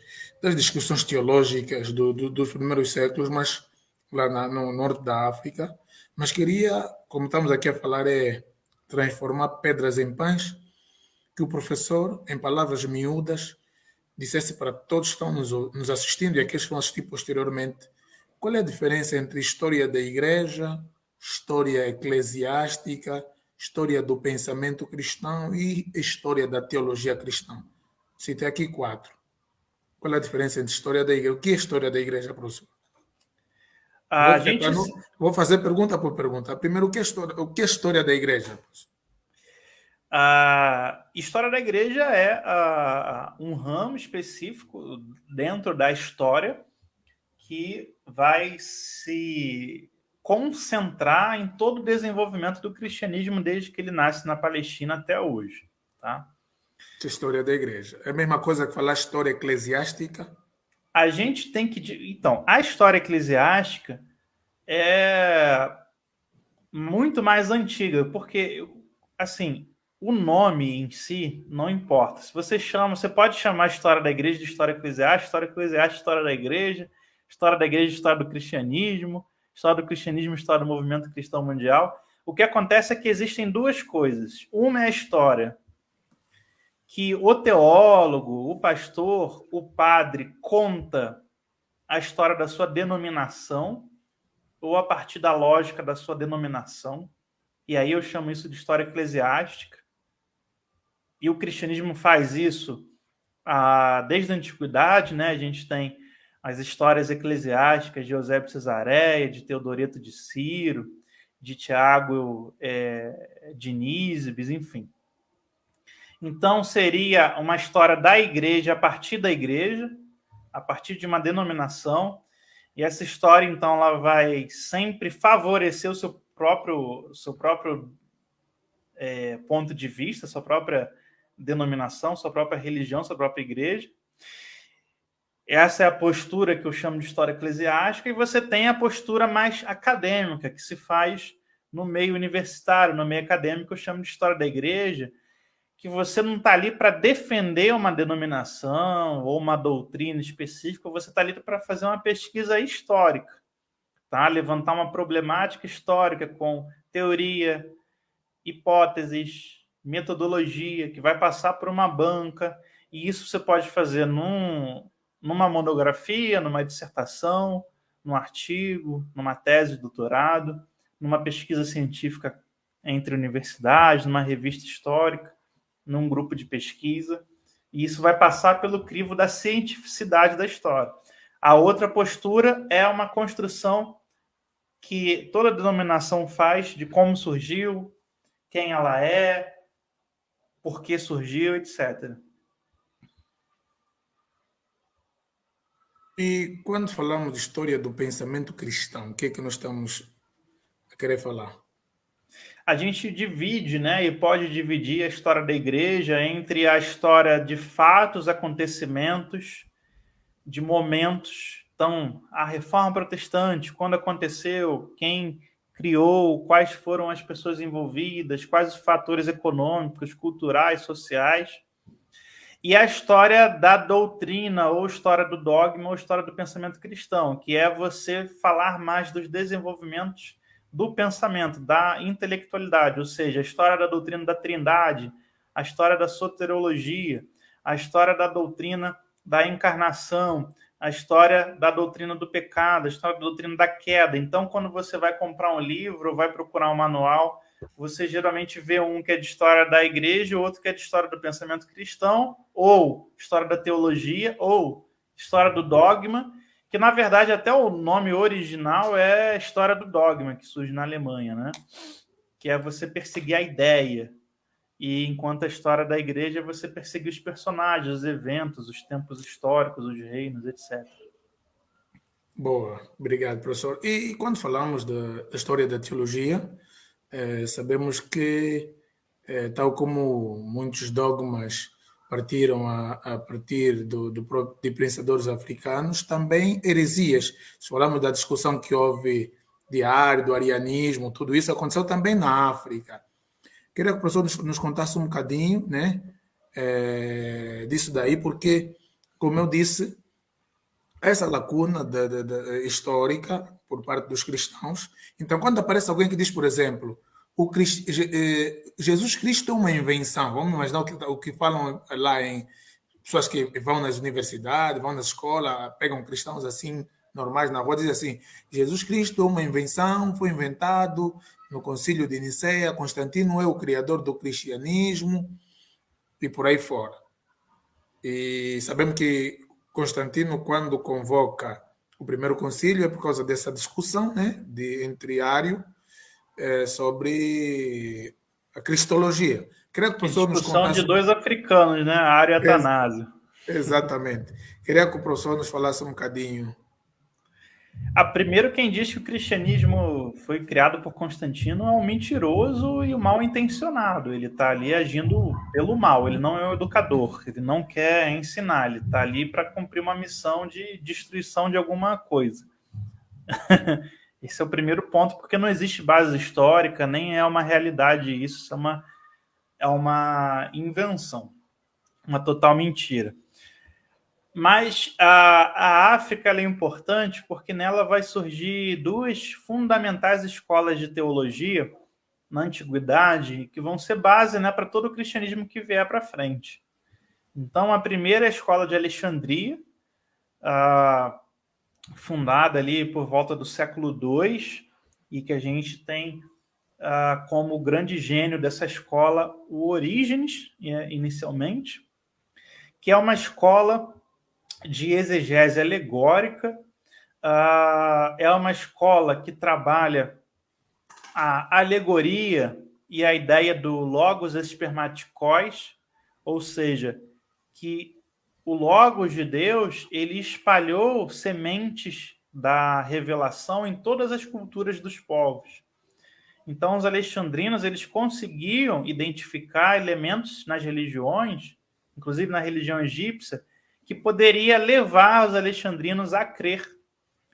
discussões teológicas dos primeiros séculos, mas lá no norte da África. Mas queria, como estamos aqui a falar, é transformar pedras em pães, que o professor, em palavras miúdas, dissesse para todos que estão nos assistindo e aqueles que vão assistir posteriormente, qual é a diferença entre história da igreja, história eclesiástica, história do pensamento cristão e história da teologia cristã. Citei aqui 4. Qual é a diferença entre história da igreja? O que é história da igreja, professor? A gente... Vou fazer pergunta por pergunta. Primeiro, o que é história da igreja, professor? A história da igreja é um ramo específico dentro da história que vai se concentrar em todo o desenvolvimento do cristianismo desde que ele nasce na Palestina até hoje, tá? História da igreja. É a mesma coisa que falar história eclesiástica? A gente tem que... Então, a história eclesiástica é muito mais antiga, porque, assim, o nome em si não importa. Se você pode chamar a história da igreja de história eclesiástica, história da igreja história do cristianismo, história do cristianismo, história do movimento cristão mundial. O que acontece é que existem duas coisas. Uma é a história que o teólogo, o pastor, o padre conta a história da sua denominação ou a partir da lógica da sua denominação. E aí eu chamo isso de história eclesiástica. E o cristianismo faz isso desde a antiguidade, né? A gente tem as histórias eclesiásticas de Eusébio de Cesareia, de Teodoreto de Ciro, de Tiago de Nísibis, enfim. Então, seria uma história da igreja, a partir da igreja, a partir de uma denominação, e essa história, então, ela vai sempre favorecer o seu próprio ponto de vista, sua própria denominação, sua própria religião, sua própria igreja. Essa é a postura que eu chamo de história eclesiástica, e você tem a postura mais acadêmica, que se faz no meio universitário, no meio acadêmico, eu chamo de história da igreja, que você não está ali para defender uma denominação ou uma doutrina específica, você está ali para fazer uma pesquisa histórica, tá? Levantar uma problemática histórica com teoria, hipóteses, metodologia, que vai passar por uma banca, e isso você pode fazer numa monografia, numa dissertação, num artigo, numa tese de doutorado, numa pesquisa científica entre universidades, numa revista histórica, num grupo de pesquisa, e isso vai passar pelo crivo da cientificidade da história. A outra postura é uma construção que toda denominação faz de como surgiu, quem ela é, por que surgiu, etc. E quando falamos de história do pensamento cristão, o que é que nós estamos a querer falar? A gente divide, né, e pode dividir a história da igreja entre a história de fatos, acontecimentos, de momentos. Então, a Reforma Protestante, quando aconteceu, quem criou, quais foram as pessoas envolvidas, quais os fatores econômicos, culturais, sociais. E a história da doutrina, ou história do dogma, ou história do pensamento cristão, que é você falar mais dos desenvolvimentos do pensamento, da intelectualidade, ou seja, a história da doutrina da Trindade, a história da soteriologia, a história da doutrina da encarnação, a história da doutrina do pecado, a história da doutrina da queda. Então, quando você vai comprar um livro ou vai procurar um manual, você geralmente vê um que é de história da igreja, outro que é de história do pensamento cristão, ou história da teologia, ou história do dogma, que na verdade até o nome original é história do dogma, que surge na Alemanha, né? Que é você perseguir a ideia. E enquanto a história da igreja é você perseguir os personagens, os eventos, os tempos históricos, os reinos, etc. Boa, obrigado, professor. E quando falamos da história da teologia, sabemos que, tal como muitos dogmas partiram a partir de pensadores africanos, também heresias. Se falamos da discussão que houve diário, do arianismo, tudo isso aconteceu também na África. Queria que o professor nos contasse um bocadinho, né, disso daí, porque, como eu disse, essa lacuna histórica por parte dos cristãos. Então, quando aparece alguém que diz, por exemplo, Jesus Cristo é uma invenção, vamos imaginar o que falam lá em pessoas que vão nas universidades, vão na escola, pegam cristãos assim, normais na rua, dizem assim: Jesus Cristo é uma invenção, foi inventado no Concílio de Nicéia, Constantino é o criador do cristianismo e por aí fora. E sabemos que Constantino, quando convoca o primeiro concílio, é por causa dessa discussão, né, entre Ário sobre a cristologia. Queria que o Que professor nos discussão de contasse. dois africanos, né? Ário e Atanásio. Exatamente. Queria que o professor nos falasse um bocadinho. Primeiro, quem diz que o cristianismo foi criado por Constantino é um mentiroso e um mal intencionado. Ele está ali agindo pelo mal, ele não é um educador, ele não quer ensinar, ele está ali para cumprir uma missão de destruição de alguma coisa. Esse é o primeiro ponto, porque não existe base histórica, nem é uma realidade isso, é uma invenção, uma total mentira. Mas a África é importante porque nela vai surgir duas fundamentais escolas de teologia na antiguidade que vão ser base, né, para todo o cristianismo que vier para frente. Então, a primeira é a escola de Alexandria, fundada ali por volta do século II, e que a gente tem como grande gênio dessa escola o Orígenes, inicialmente, que é uma escola de exegese alegórica, é uma escola que trabalha a alegoria e a ideia do logos espermaticós, ou seja, que o logos de Deus ele espalhou sementes da revelação em todas as culturas dos povos. Então, os alexandrinos eles conseguiam identificar elementos nas religiões, inclusive na religião egípcia, que poderia levar os alexandrinos a crer.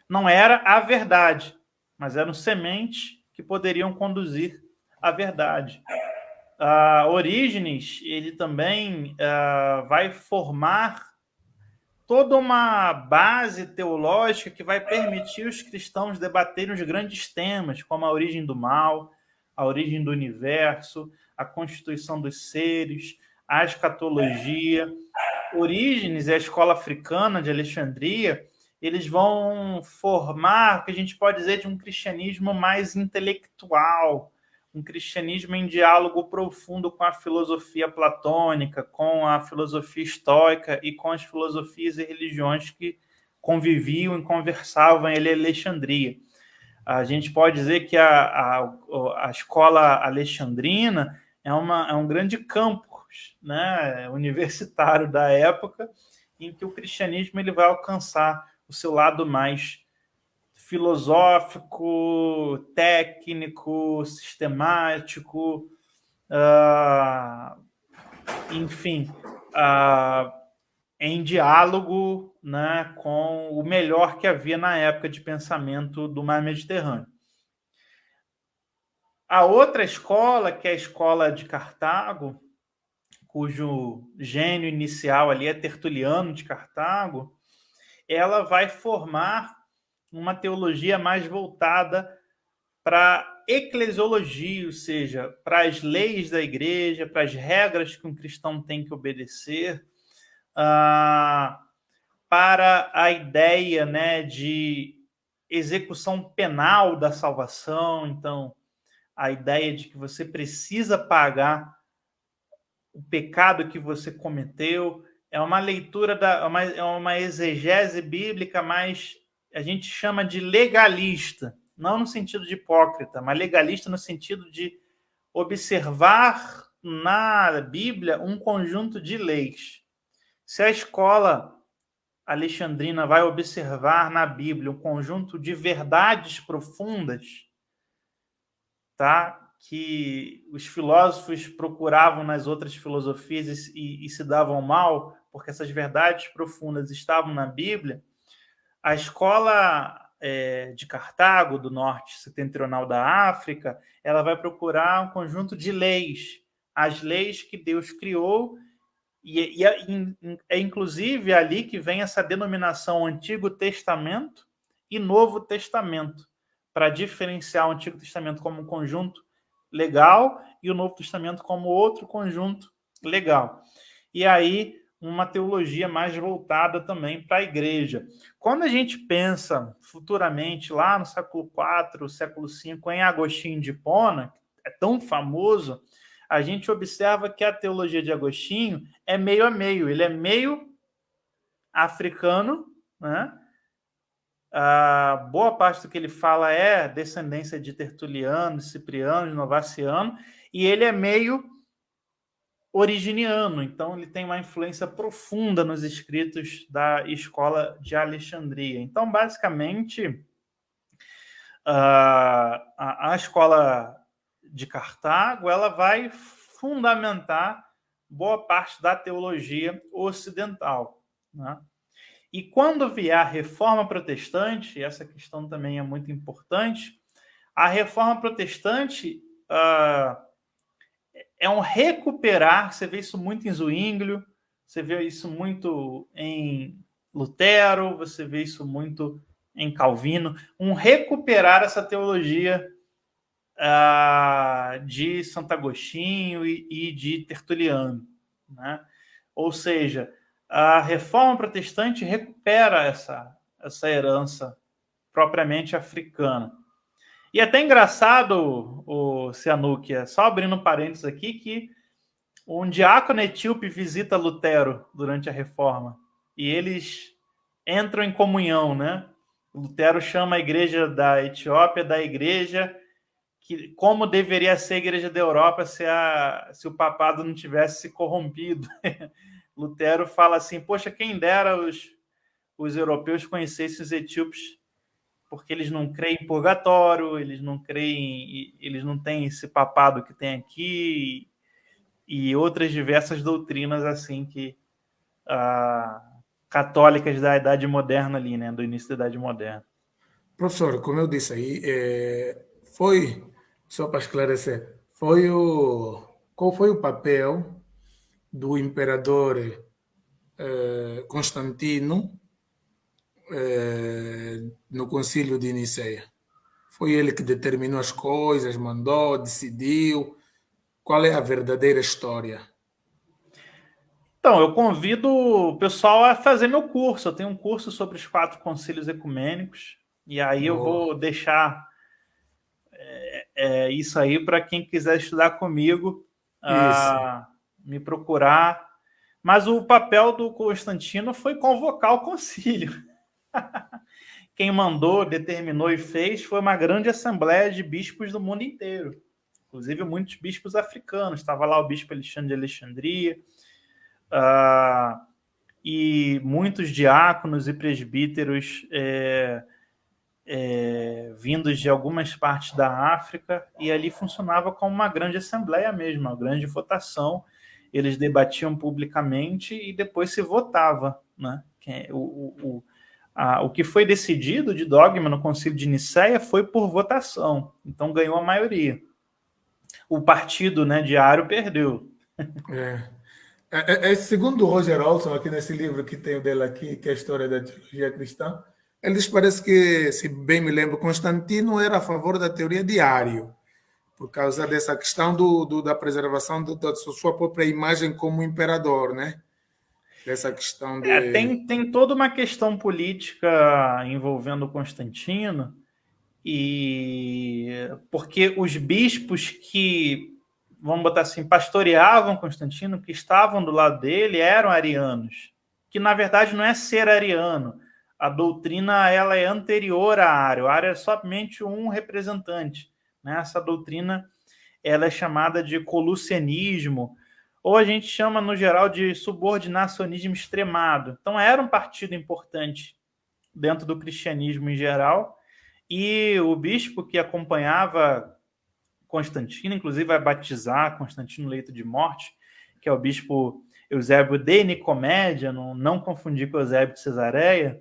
Não era a verdade, mas eram sementes que poderiam conduzir à verdade. Orígenes, ele também vai formar toda uma base teológica que vai permitir os cristãos debaterem os grandes temas, como a origem do mal, a origem do universo, a constituição dos seres, a escatologia. Orígenes e a escola africana de Alexandria, eles vão formar o que a gente pode dizer de um cristianismo mais intelectual, um cristianismo em diálogo profundo com a filosofia platônica, com a filosofia estoica e com as filosofias e religiões que conviviam e conversavam em Alexandria. A gente pode dizer que a escola alexandrina é um grande campus, né, universitário da época, em que o cristianismo ele vai alcançar o seu lado mais filosófico, técnico, sistemático, enfim, em diálogo, né, com o melhor que havia na época de pensamento do mar Mediterrâneo. A outra escola, que é a escola de Cartago, cujo gênio inicial ali é Tertuliano de Cartago, ela vai formar uma teologia mais voltada para a eclesiologia, ou seja, para as leis da igreja, para as regras que um cristão tem que obedecer, para a ideia, né, de execução penal da salvação. Então, a ideia de que você precisa pagar o pecado que você cometeu. É uma leitura, é uma exegese bíblica, mas a gente chama de legalista, não no sentido de hipócrita, mas legalista no sentido de observar na Bíblia um conjunto de leis. Se a escola alexandrina vai observar na Bíblia um conjunto de verdades profundas, tá? Que os filósofos procuravam nas outras filosofias e se davam mal, porque essas verdades profundas estavam na Bíblia, a escola de Cartago, do norte setentrional da África, ela vai procurar um conjunto de leis, as leis que Deus criou, e é inclusive ali que vem essa denominação Antigo Testamento e Novo Testamento, para diferenciar o Antigo Testamento como um conjunto legal e o Novo Testamento como outro conjunto legal. E aí, uma teologia mais voltada também para a igreja. Quando a gente pensa futuramente, lá no século IV, século V, em Agostinho de Hipona, que é tão famoso, a gente observa que a teologia de Agostinho é meio a meio. Ele é meio africano, né? Boa parte do que ele fala é descendência de Tertuliano, de Cipriano, de Novaciano, e ele é meio originiano, então ele tem uma influência profunda nos escritos da escola de Alexandria. Então, basicamente, a escola de Cartago ela vai fundamentar boa parte da teologia ocidental, né? E quando vier a reforma protestante, essa questão também é muito importante, a reforma protestante é um recuperar, você vê isso muito em Zwinglio, você vê isso muito em Lutero, você vê isso muito em Calvino, um recuperar essa teologia de Santo Agostinho e de Tertuliano, né? Ou seja, a reforma protestante recupera essa herança propriamente africana. E é até engraçado, o Cianuc, só abrindo parênteses aqui, que um diácono etíope visita Lutero durante a reforma e eles entram em comunhão, né? Lutero chama a igreja da Etiópia da igreja que, como deveria ser a igreja da Europa se o papado não tivesse se corrompido. Lutero fala assim, poxa, quem dera os europeus conhecessem os etíopes, porque eles não creem em purgatório, eles não têm esse papado que tem aqui, e outras diversas doutrinas assim que católicas da Idade Moderna ali, né? Do início da Idade Moderna. Professor, como eu disse aí, foi, só para esclarecer, qual foi o papel do imperador Constantino no Concílio de Nicéia? Foi ele que determinou as coisas, mandou, decidiu. Qual é a verdadeira história? Então, eu convido o pessoal a fazer meu curso. Eu tenho um curso sobre os 4 concílios ecumênicos, e aí eu Boa. vou deixar isso aí para quem quiser estudar comigo, Isso. me procurar. Mas o papel do Constantino foi convocar o concílio. Quem mandou, determinou e fez foi uma grande assembleia de bispos do mundo inteiro. Inclusive muitos bispos africanos. Estava lá o bispo Alexandre de Alexandria, e muitos diáconos e presbíteros vindos de algumas partes da África, e ali funcionava como uma grande assembleia mesmo, uma grande votação. Eles debatiam publicamente e depois se votava, né? O que foi decidido de dogma no Concílio de Nicéia foi por votação, então ganhou a maioria. O partido, né, de Ário perdeu. Segundo o Roger Olson, aqui nesse livro que tenho dele aqui, que é a História da Teologia Cristã, ele diz, parece que, se bem me lembro, Constantino era a favor da teoria de Ário, por causa dessa questão da preservação da sua própria imagem como imperador, né? Dessa questão de... Tem toda uma questão política envolvendo Constantino, e porque os bispos que, vamos botar assim, pastoreavam Constantino, que estavam do lado dele, eram arianos, que na verdade não é ser ariano. A doutrina ela é anterior a Ário. Ário é somente um representante, né? Essa doutrina ela é chamada de colucianismo, ou a gente chama no geral de subordinacionismo extremado. Então era um partido importante dentro do cristianismo em geral, e o bispo que acompanhava Constantino, inclusive vai batizar Constantino leito de morte, que é o bispo Eusébio de Nicomédia, não confundir com Eusébio de Cesareia.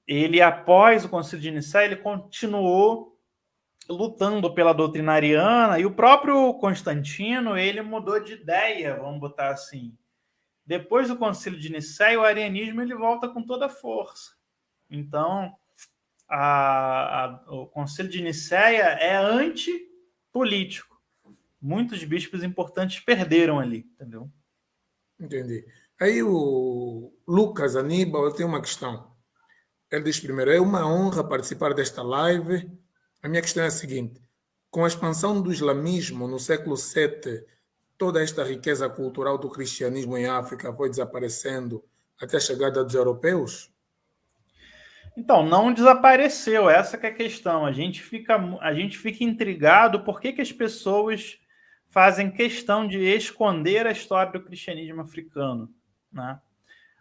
Ele, após o Concílio de Nicéia, ele continuou lutando pela doutrina ariana, e o próprio Constantino, ele mudou de ideia, vamos botar assim. Depois do Concílio de Nicéia, o arianismo ele volta com toda a força. Então, o Concílio de Nicéia é antipolítico. Muitos bispos importantes perderam ali, entendeu? Entendi. Aí o Lucas Aníbal tem uma questão. Ele diz primeiro, é uma honra participar desta live. A minha questão é a seguinte: com a expansão do islamismo no século VII, toda esta riqueza cultural do cristianismo em África foi desaparecendo até a chegada dos europeus? Então, não desapareceu, essa que é a questão. A gente fica intrigado por que as pessoas fazem questão de esconder a história do cristianismo africano, né?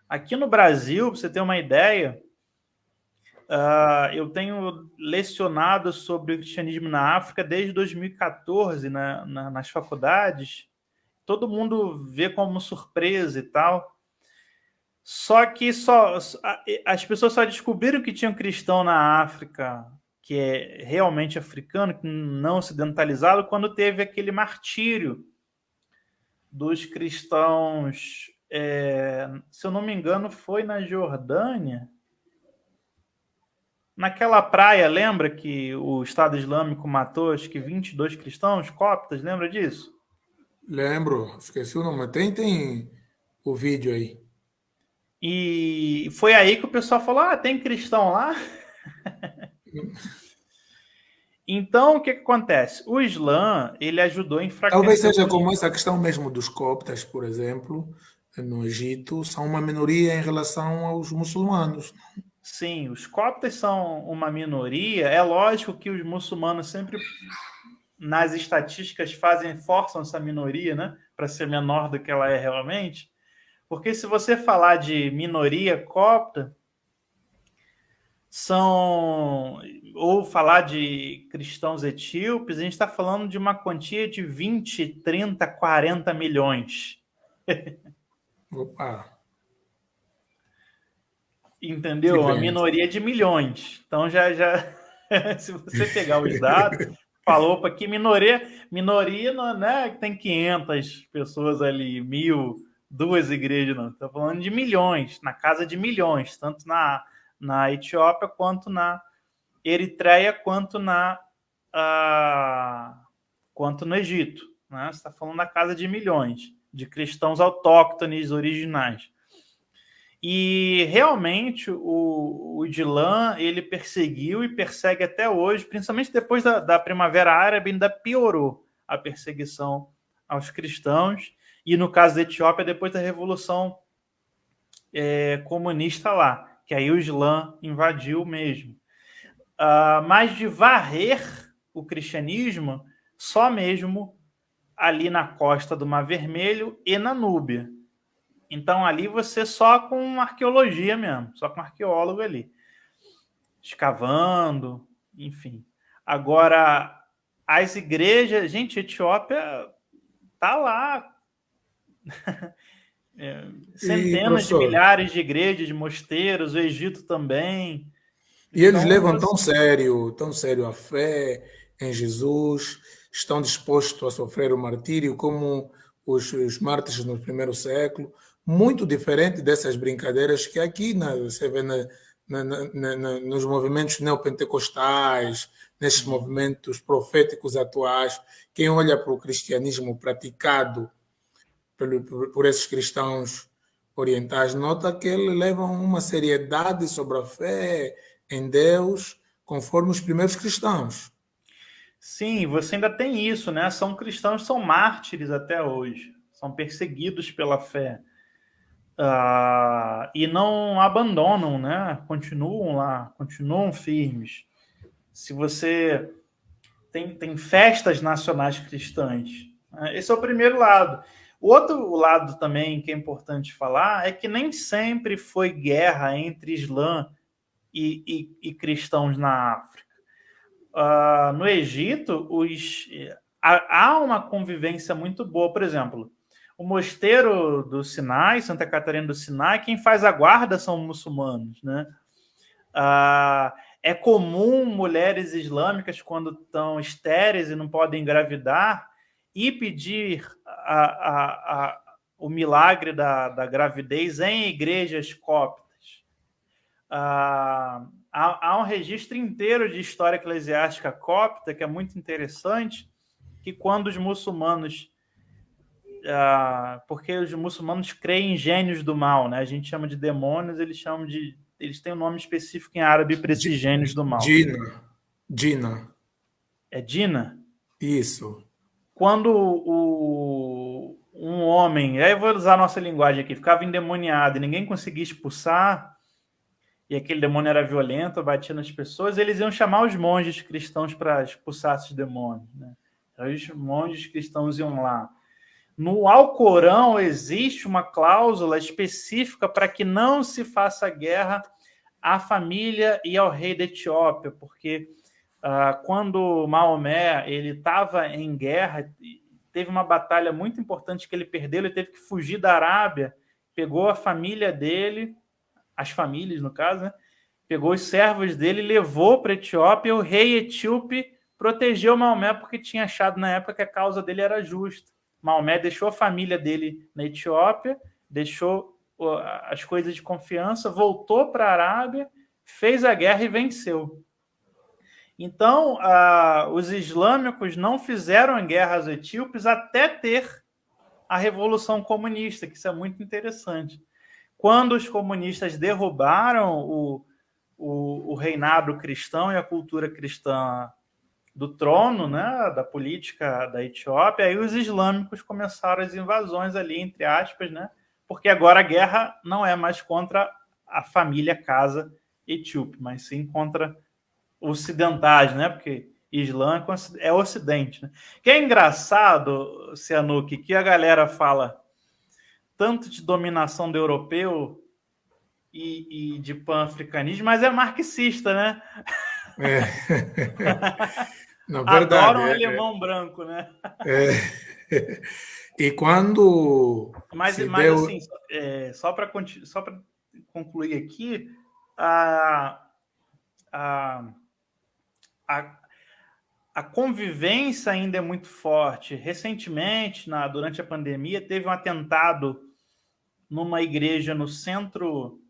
Aqui no Brasil, para você ter uma ideia, eu tenho lecionado sobre o cristianismo na África desde 2014 nas faculdades. Todo mundo vê como surpresa e tal. Só que as pessoas só descobriram que tinha um cristão na África que é realmente africano, não ocidentalizado, quando teve aquele martírio dos cristãos. Se eu não me engano, foi na Jordânia. Naquela praia, lembra que o Estado Islâmico matou acho que 22 cristãos coptas? Lembra disso? Lembro, esqueci o nome. Tem o vídeo aí. E foi aí que o pessoal falou: ah, tem cristão lá? Então, o que acontece? O Islã, ele ajudou a Talvez enfraquecer seja os... como essa questão mesmo dos coptas, por exemplo, no Egito, são uma minoria em relação aos muçulmanos. Sim, os coptas são uma minoria. É lógico que os muçulmanos sempre, nas estatísticas, forçam essa minoria, né? Para ser menor do que ela é realmente. Porque se você falar de minoria copta, ou falar de cristãos etíopes, a gente está falando de uma quantia de 20, 30, 40 milhões. Opa, Entendeu? Uma Entendo. minoria de milhões. Então, se você pegar os dados, falou para que minoria não, né, tem 500 pessoas ali, 1.000, duas igrejas, não. Está falando de milhões, na casa de milhões, tanto na Etiópia, quanto na Eritreia, quanto no Egito. Né? Você está falando da casa de milhões de cristãos autóctones originais. E realmente o Islã, ele perseguiu e persegue até hoje, principalmente depois da Primavera Árabe, ainda piorou a perseguição aos cristãos. E no caso da Etiópia, depois da Revolução comunista lá, que aí o Islã invadiu mesmo. Mas de varrer o cristianismo, só mesmo ali na costa do Mar Vermelho e na Núbia. Então, ali você só com arqueologia mesmo, só com arqueólogo ali, escavando, enfim. Agora, as igrejas, gente, a Etiópia tá lá, E, centenas de professor, milhares de igrejas, de mosteiros, o Egito também. e eles Então, levam tão sério a fé em Jesus, estão dispostos a sofrer o martírio como os mártires no primeiro século, muito diferente dessas brincadeiras que aqui você vê nos movimentos neopentecostais, nesses movimentos proféticos atuais. Quem olha para o cristianismo praticado por esses cristãos orientais, nota que eles levam uma seriedade sobre a fé em Deus, conforme os primeiros cristãos. sim, você ainda tem isso, né? São cristãos, são mártires até hoje, são perseguidos pela fé. E não abandonam, né? Continuam lá, continuam firmes. Se você tem festas nacionais cristãs, né? Esse é o primeiro lado. O outro lado também que é importante falar é que nem sempre foi guerra entre Islã e cristãos na África. No Egito, há uma convivência muito boa. Por exemplo, o mosteiro do Sinai, Santa Catarina do Sinai, quem faz a guarda são muçulmanos, né? É comum mulheres islâmicas, quando estão estéreis e não podem engravidar, e pedir o milagre da gravidez em igrejas cópticas. Há um registro inteiro de história eclesiástica cópita que é muito interessante, que quando os muçulmanos, porque os muçulmanos creem em gênios do mal, né? A gente chama de demônios, eles têm um nome específico em árabe para esses gênios do mal. Gina. É Dina? Isso. Quando um homem, aí eu vou usar a nossa linguagem aqui, ficava endemoniado e ninguém conseguia expulsar, e aquele demônio era violento, batia nas pessoas, eles iam chamar os monges cristãos para expulsar esses demônios. Né? Então, os monges cristãos iam lá. No Alcorão existe uma cláusula específica para que não se faça guerra à família e ao rei da Etiópia, porque quando Maomé estava em guerra, teve uma batalha muito importante que ele perdeu, ele teve que fugir da Arábia, pegou a família dele, as famílias, no caso, né? Pegou os servos dele, levou para a Etiópia, o rei etíope protegeu Maomé porque tinha achado na época que a causa dele era justa. Maomé deixou a família dele na Etiópia, deixou as coisas de confiança, voltou para a Arábia, fez a guerra e venceu. Então, os islâmicos não fizeram guerra aos etíopes até ter a Revolução Comunista, que isso é muito interessante. Quando os comunistas derrubaram o reinado cristão e a cultura cristã do trono, né, da política da Etiópia, aí os islâmicos começaram as invasões ali, entre aspas, né, porque agora a guerra não é mais contra a família casa etíope, mas sim contra ocidentais, né, porque Islã é ocidente. Né? Que é engraçado, Sihanouk, que a galera fala tanto de dominação do europeu e de pan-africanismo, mas é marxista, né? É. Na verdade, Adoram alemão branco, né? E quando Mas se assim, deu. só para concluir aqui, a, a, a, a convivência ainda é muito forte. Recentemente, durante a pandemia, teve um atentado numa igreja no centro,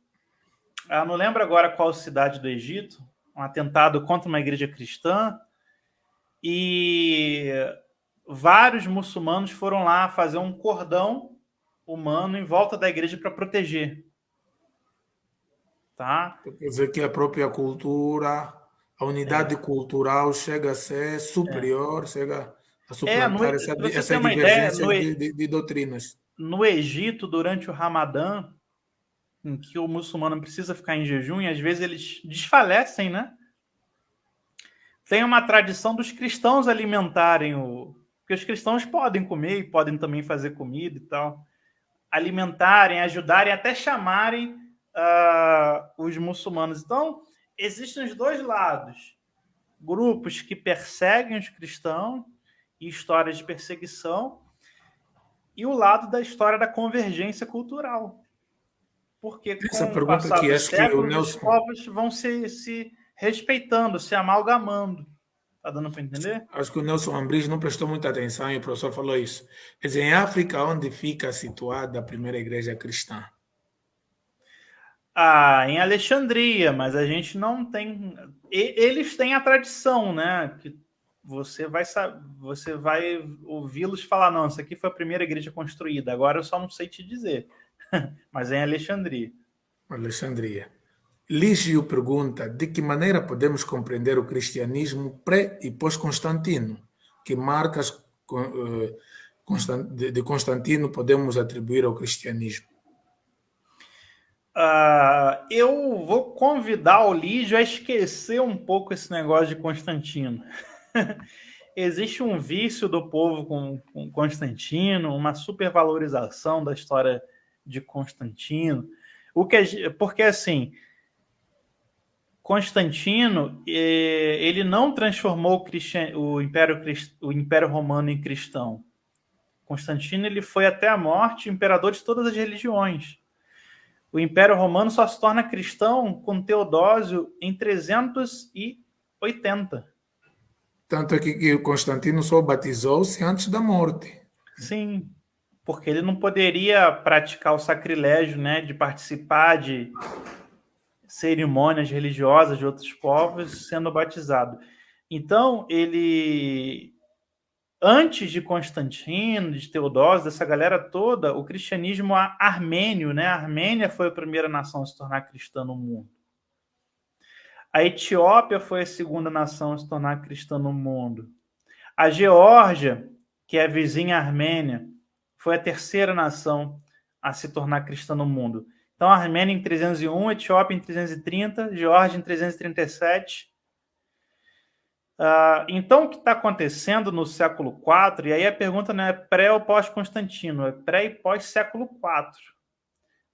não lembro agora qual cidade do Egito, um atentado contra uma igreja cristã, e vários muçulmanos foram lá fazer um cordão humano em volta da igreja para proteger. Tá? Quer dizer que a própria cultura, a unidade cultural chega a ser superior, chega a suplantar Para você ter essas uma ideia, divergências de doutrinas. no Egito, durante o Ramadã, em que o muçulmano precisa ficar em jejum, e às vezes eles desfalecem, né? Tem uma tradição dos cristãos alimentarem porque os cristãos podem comer e podem também fazer comida e tal. Alimentarem, ajudarem, até chamarem os muçulmanos. Então, existem os dois lados. Grupos que perseguem os cristãos e histórias de perseguição, e o lado da história da convergência cultural. Porque Essa com o pergunta passar que dos acho que o séculos, os Nelson, povos vão se respeitando, se amalgamando. Tá dando para entender? acho que o Nelson Ambris não prestou muita atenção e o professor falou isso. Quer dizer, em África, onde fica situada a primeira igreja cristã? Em Alexandria, mas a gente não tem. Eles têm a tradição, né? Que você vai ouvi-los falar, não, isso aqui foi a primeira igreja construída. Agora eu só não sei te dizer. Mas é em Alexandria. Alexandria. Lígio pergunta de que maneira podemos compreender o cristianismo pré e pós-Constantino, que marcas de Constantino podemos atribuir ao cristianismo. Eu vou convidar o Lígio a esquecer um pouco esse negócio de Constantino. Existe um vício do povo com Constantino, uma supervalorização da história de Constantino. Porque, assim, Constantino, ele não transformou o Império Romano em cristão. Constantino, ele foi até a morte imperador de todas as religiões. O Império Romano só se torna cristão com Teodósio em 380. Tanto é que Constantino só batizou-se antes da morte. Sim, porque ele não poderia praticar o sacrilégio, né, de participar de cerimônias religiosas de outros povos sendo batizado. Então, ele, antes de Constantino, de Teodósio, dessa galera toda, o cristianismo armênio, né? A Armênia foi a primeira nação a se tornar cristã no mundo. A Etiópia foi a segunda nação a se tornar cristã no mundo. A Geórgia, que é a vizinha armênia, foi a terceira nação a se tornar cristã no mundo. Então, a Armênia em 301, Etiópia em 330, Geórgia em 337. Então, o que está acontecendo no século IV, e aí a pergunta não é pré ou pós-Constantino, é pré e pós-século IV.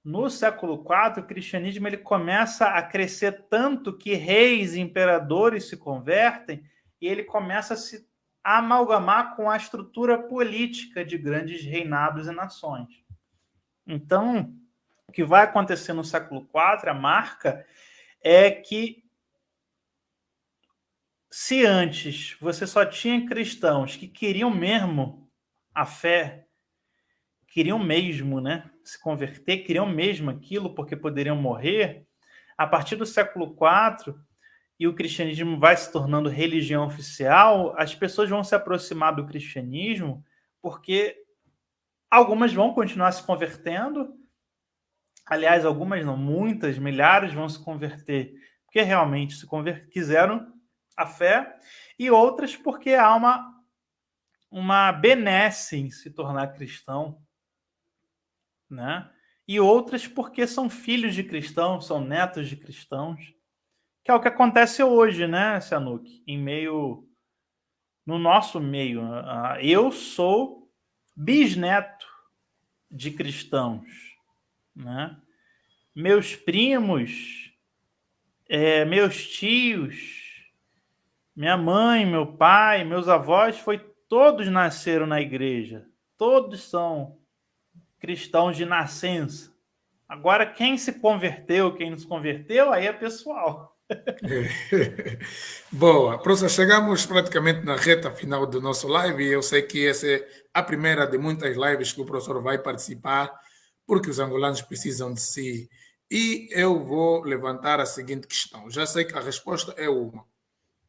No século IV, o cristianismo ele começa a crescer tanto que reis e imperadores se convertem e ele começa a se amalgamar com a estrutura política de grandes reinados e nações. Então, o que vai acontecer no século IV, a marca, é que se antes você só tinha cristãos que queriam mesmo a fé, queriam mesmo, né, se converter, queriam mesmo aquilo porque poderiam morrer, a partir do século IV, e o cristianismo vai se tornando religião oficial, as pessoas vão se aproximar do cristianismo porque algumas vão continuar se convertendo, aliás, algumas não, muitas, milhares vão se converter porque realmente quiseram a fé, e outras porque há uma benesse em se tornar cristão, né? E outras porque são filhos de cristãos, são netos de cristãos, que é o que acontece hoje, né, Sihanouk? No nosso meio. Eu sou bisneto de cristãos, né? Meus primos, meus tios, minha mãe, meu pai, meus avós, todos nasceram na igreja. Todos são cristãos de nascença, Agora, quem se converteu, quem não se converteu, aí é pessoal. Boa, professor, chegamos praticamente na reta final do nosso live e eu sei que essa é a primeira de muitas lives que o professor vai participar, porque os angolanos precisam de si. E eu vou levantar a seguinte questão. Já sei que a resposta é uma.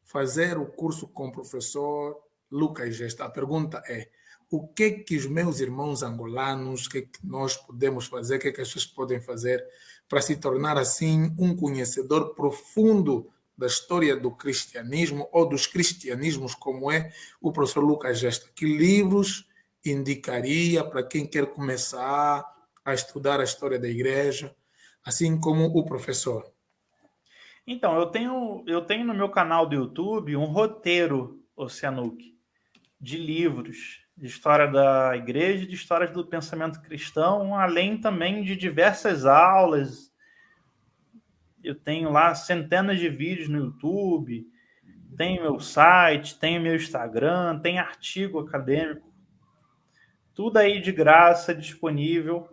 Fazer o curso com o professor Lucas Gesta. A pergunta é: o que os meus irmãos angolanos, o que nós podemos fazer, o que as pessoas podem fazer para se tornar assim um conhecedor profundo da história do cristianismo ou dos cristianismos, como é o professor Lucas Gesta? Que livros indicaria para quem quer começar a estudar a história da igreja, assim como o professor? Então, eu tenho no meu canal do YouTube um roteiro, Oceanuc, de livros de história da igreja, de história do pensamento cristão, além também de diversas aulas. Eu tenho lá centenas de vídeos no YouTube, tem meu site, tem meu Instagram, tem artigo acadêmico, tudo aí de graça disponível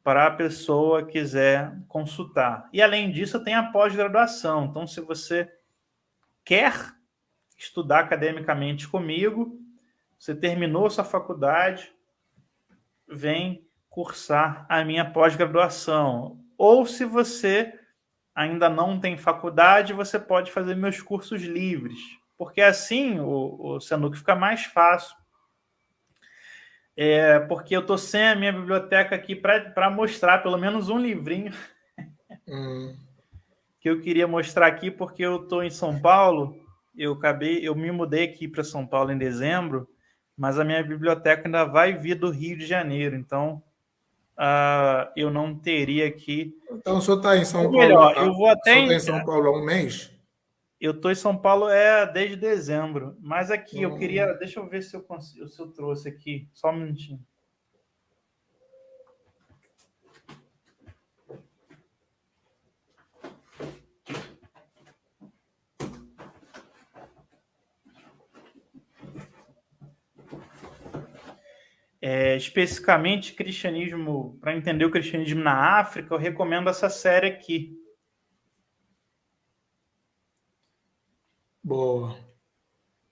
para a pessoa quiser consultar. E além disso, tem a pós-graduação. Então, se você quer estudar academicamente comigo, você terminou sua faculdade, vem cursar a minha pós-graduação. Ou se você ainda não tem faculdade, você pode fazer meus cursos livres. Porque assim o Senuc fica mais fácil. Porque eu estou sem a minha biblioteca aqui para mostrar pelo menos um livrinho que eu queria mostrar aqui, porque eu estou em São Paulo. Eu me mudei aqui para São Paulo em dezembro, mas a minha biblioteca ainda vai vir do Rio de Janeiro, então eu não teria aqui. Então, só está em Ou São Paulo, melhor, eu vou só até. está em São Paulo há um mês? Eu estou em São Paulo desde dezembro, mas aqui eu queria. Deixa eu ver se eu consigo, se eu trouxe aqui, só um minutinho. Especificamente cristianismo, para entender o cristianismo na África, eu recomendo essa série aqui. Boa.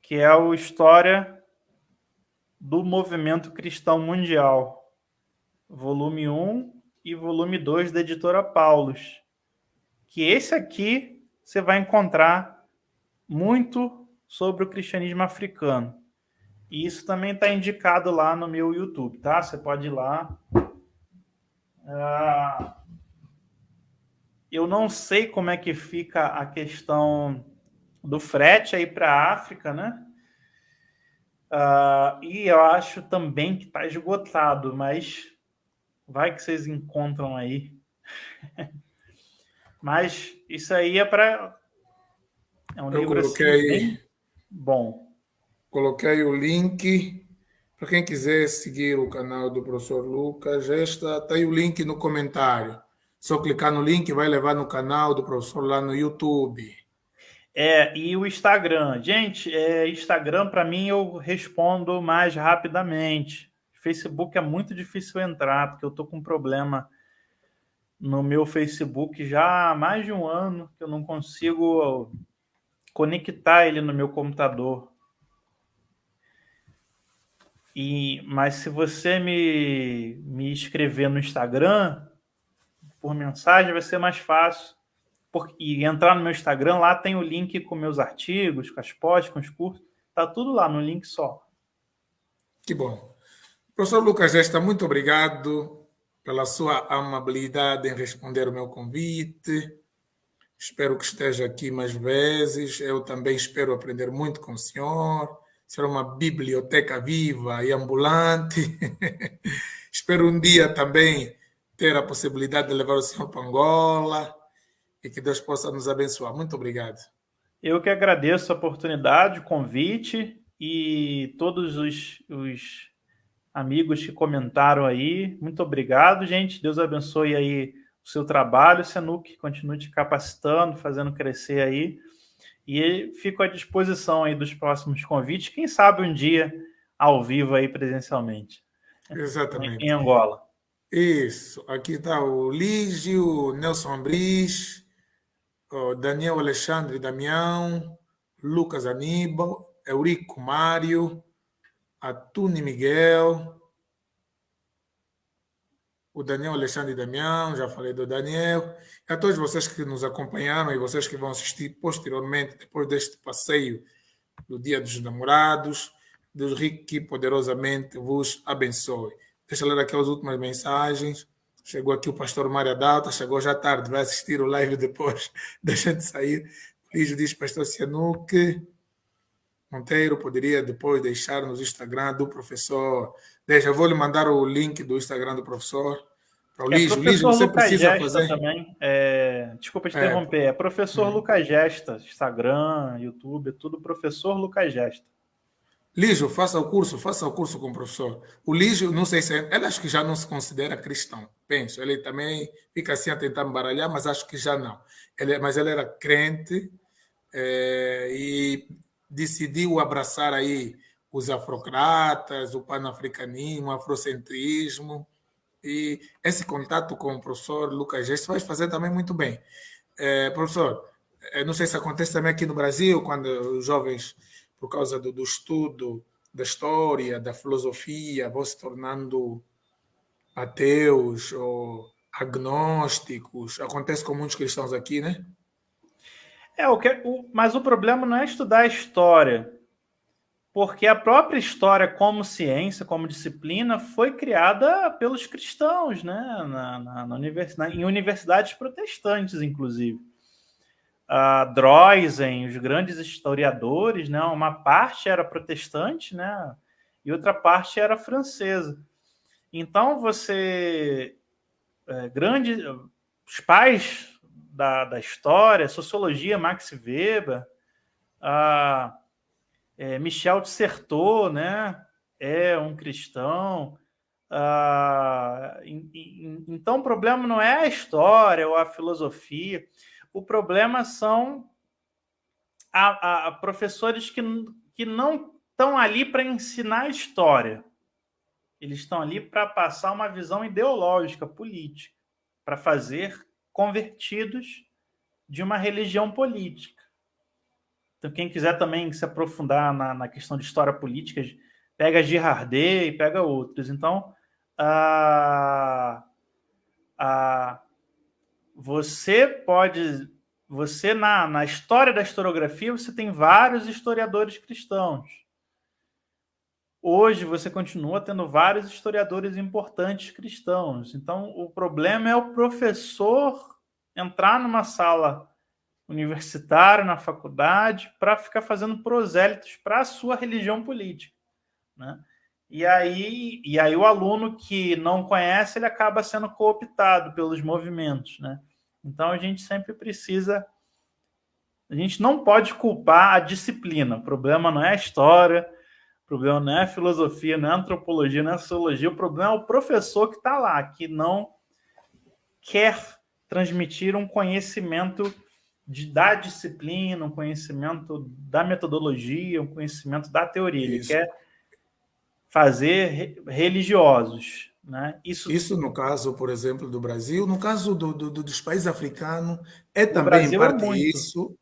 Que é a História do Movimento Cristão Mundial, volume 1 e volume 2 da editora Paulus. Que esse aqui você vai encontrar muito sobre o cristianismo africano. E isso também está indicado lá no meu YouTube, tá? Você pode ir lá. Eu não sei como é que fica a questão do frete aí para a África, né? E eu acho também que está esgotado, mas vai que vocês encontram aí. Mas isso aí é um Eu livro assim bem bom. coloquei o link para quem quiser seguir o canal do professor Lucas. Está aí o link no comentário. Só clicar no link vai levar no canal do professor lá no YouTube. E o Instagram. Gente, Instagram para mim eu respondo mais rapidamente. Facebook é muito difícil entrar, porque eu tô com um problema no meu Facebook já há mais de um ano, que eu não consigo conectar ele no meu computador. Mas se você me escrever no Instagram, por mensagem, vai ser mais fácil. E entrar no meu Instagram, lá tem o link com meus artigos, com as posts, com os cursos. Tá tudo lá no link só. Que bom. Professor Lucas Gesta, muito obrigado pela sua amabilidade em responder o meu convite. Espero que esteja aqui mais vezes. Eu também espero aprender muito com o senhor. Ser uma biblioteca viva e ambulante. Espero um dia também ter a possibilidade de levar o senhor para Angola e que Deus possa nos abençoar. Muito obrigado. Eu que agradeço a oportunidade, o convite e todos os amigos que comentaram aí. Muito obrigado, gente. Deus abençoe aí o seu trabalho, Senuc. Continue te capacitando, fazendo crescer aí. E fico à disposição aí dos próximos convites. Quem sabe um dia ao vivo aí presencialmente. Exatamente. Em Angola. Isso, aqui está o Lígio, Nelson Ambris, o Daniel Alexandre Damião, Lucas Aníbal, Eurico Mário, Atuni Miguel, o Daniel Alexandre Damião, já falei do Daniel, e a todos vocês que nos acompanharam e vocês que vão assistir posteriormente, depois deste passeio do Dia dos Namorados, Deus rico e poderosamente vos abençoe. Deixa eu ler aqui as últimas mensagens. Chegou aqui o pastor Mário Adalta, chegou já tarde, vai assistir o live depois da gente sair. O Lígio diz, pastor Cianuque Monteiro, poderia depois deixar no Instagram do professor. Deixa, eu vou lhe mandar o link do Instagram do professor. Para o Lígio. Lígio, Professor você Lucas precisa Gesta fazer. também. Desculpa te interromper. É professor Lucas Gesta. Instagram, YouTube, tudo professor Lucas Gesta. Lígio, faça o curso com o professor. O Lígio, não sei se ele acho que já não se considera cristão, penso. Ele também fica assim a tentar me baralhar, mas acho que já não. Mas ele era crente e decidiu abraçar aí os afrocratas, o panafricanismo, o afrocentrismo. E esse contato com o professor Lucas Gesto vai fazer também muito bem. Professor, não sei se acontece também aqui no Brasil, quando os jovens, por causa do estudo da história, da filosofia, vão se tornando ateus ou agnósticos. Acontece com muitos cristãos aqui, né? Mas o problema não é estudar a história, porque a própria história como ciência, como disciplina, foi criada pelos cristãos, né? Em universidades protestantes, inclusive. Droysen, os grandes historiadores, né? Uma parte era protestante, né? E outra parte era francesa. Então, os pais da história, sociologia, Max Weber, Michel de Certeau, né? É um cristão. Então, o problema não é a história ou a filosofia. O problema são professores que não estão ali para ensinar a história. Eles estão ali para passar uma visão ideológica, política, para fazer convertidos de uma religião política. Então, quem quiser também se aprofundar na questão de história política, pega Girardet e pega outros. Então, você na história da historiografia, você tem vários historiadores cristãos. Hoje você continua tendo vários historiadores importantes cristãos. Então, o problema é o professor entrar numa sala universitária, na faculdade, para ficar fazendo prosélitos para a sua religião política, né? E aí o aluno que não conhece, ele acaba sendo cooptado pelos movimentos, né? Então, a gente sempre precisa... A gente não pode culpar a disciplina. O problema não é a história, o problema não é a filosofia, não é a antropologia, não é a sociologia. O problema é o professor que está lá, que não quer transmitir um conhecimento da disciplina, um conhecimento da metodologia, um conhecimento da teoria. Ele quer fazer religiosos, né? Isso no caso, por exemplo, do Brasil. No caso dos países africanos, é No também em Brasil é parte muito. isso.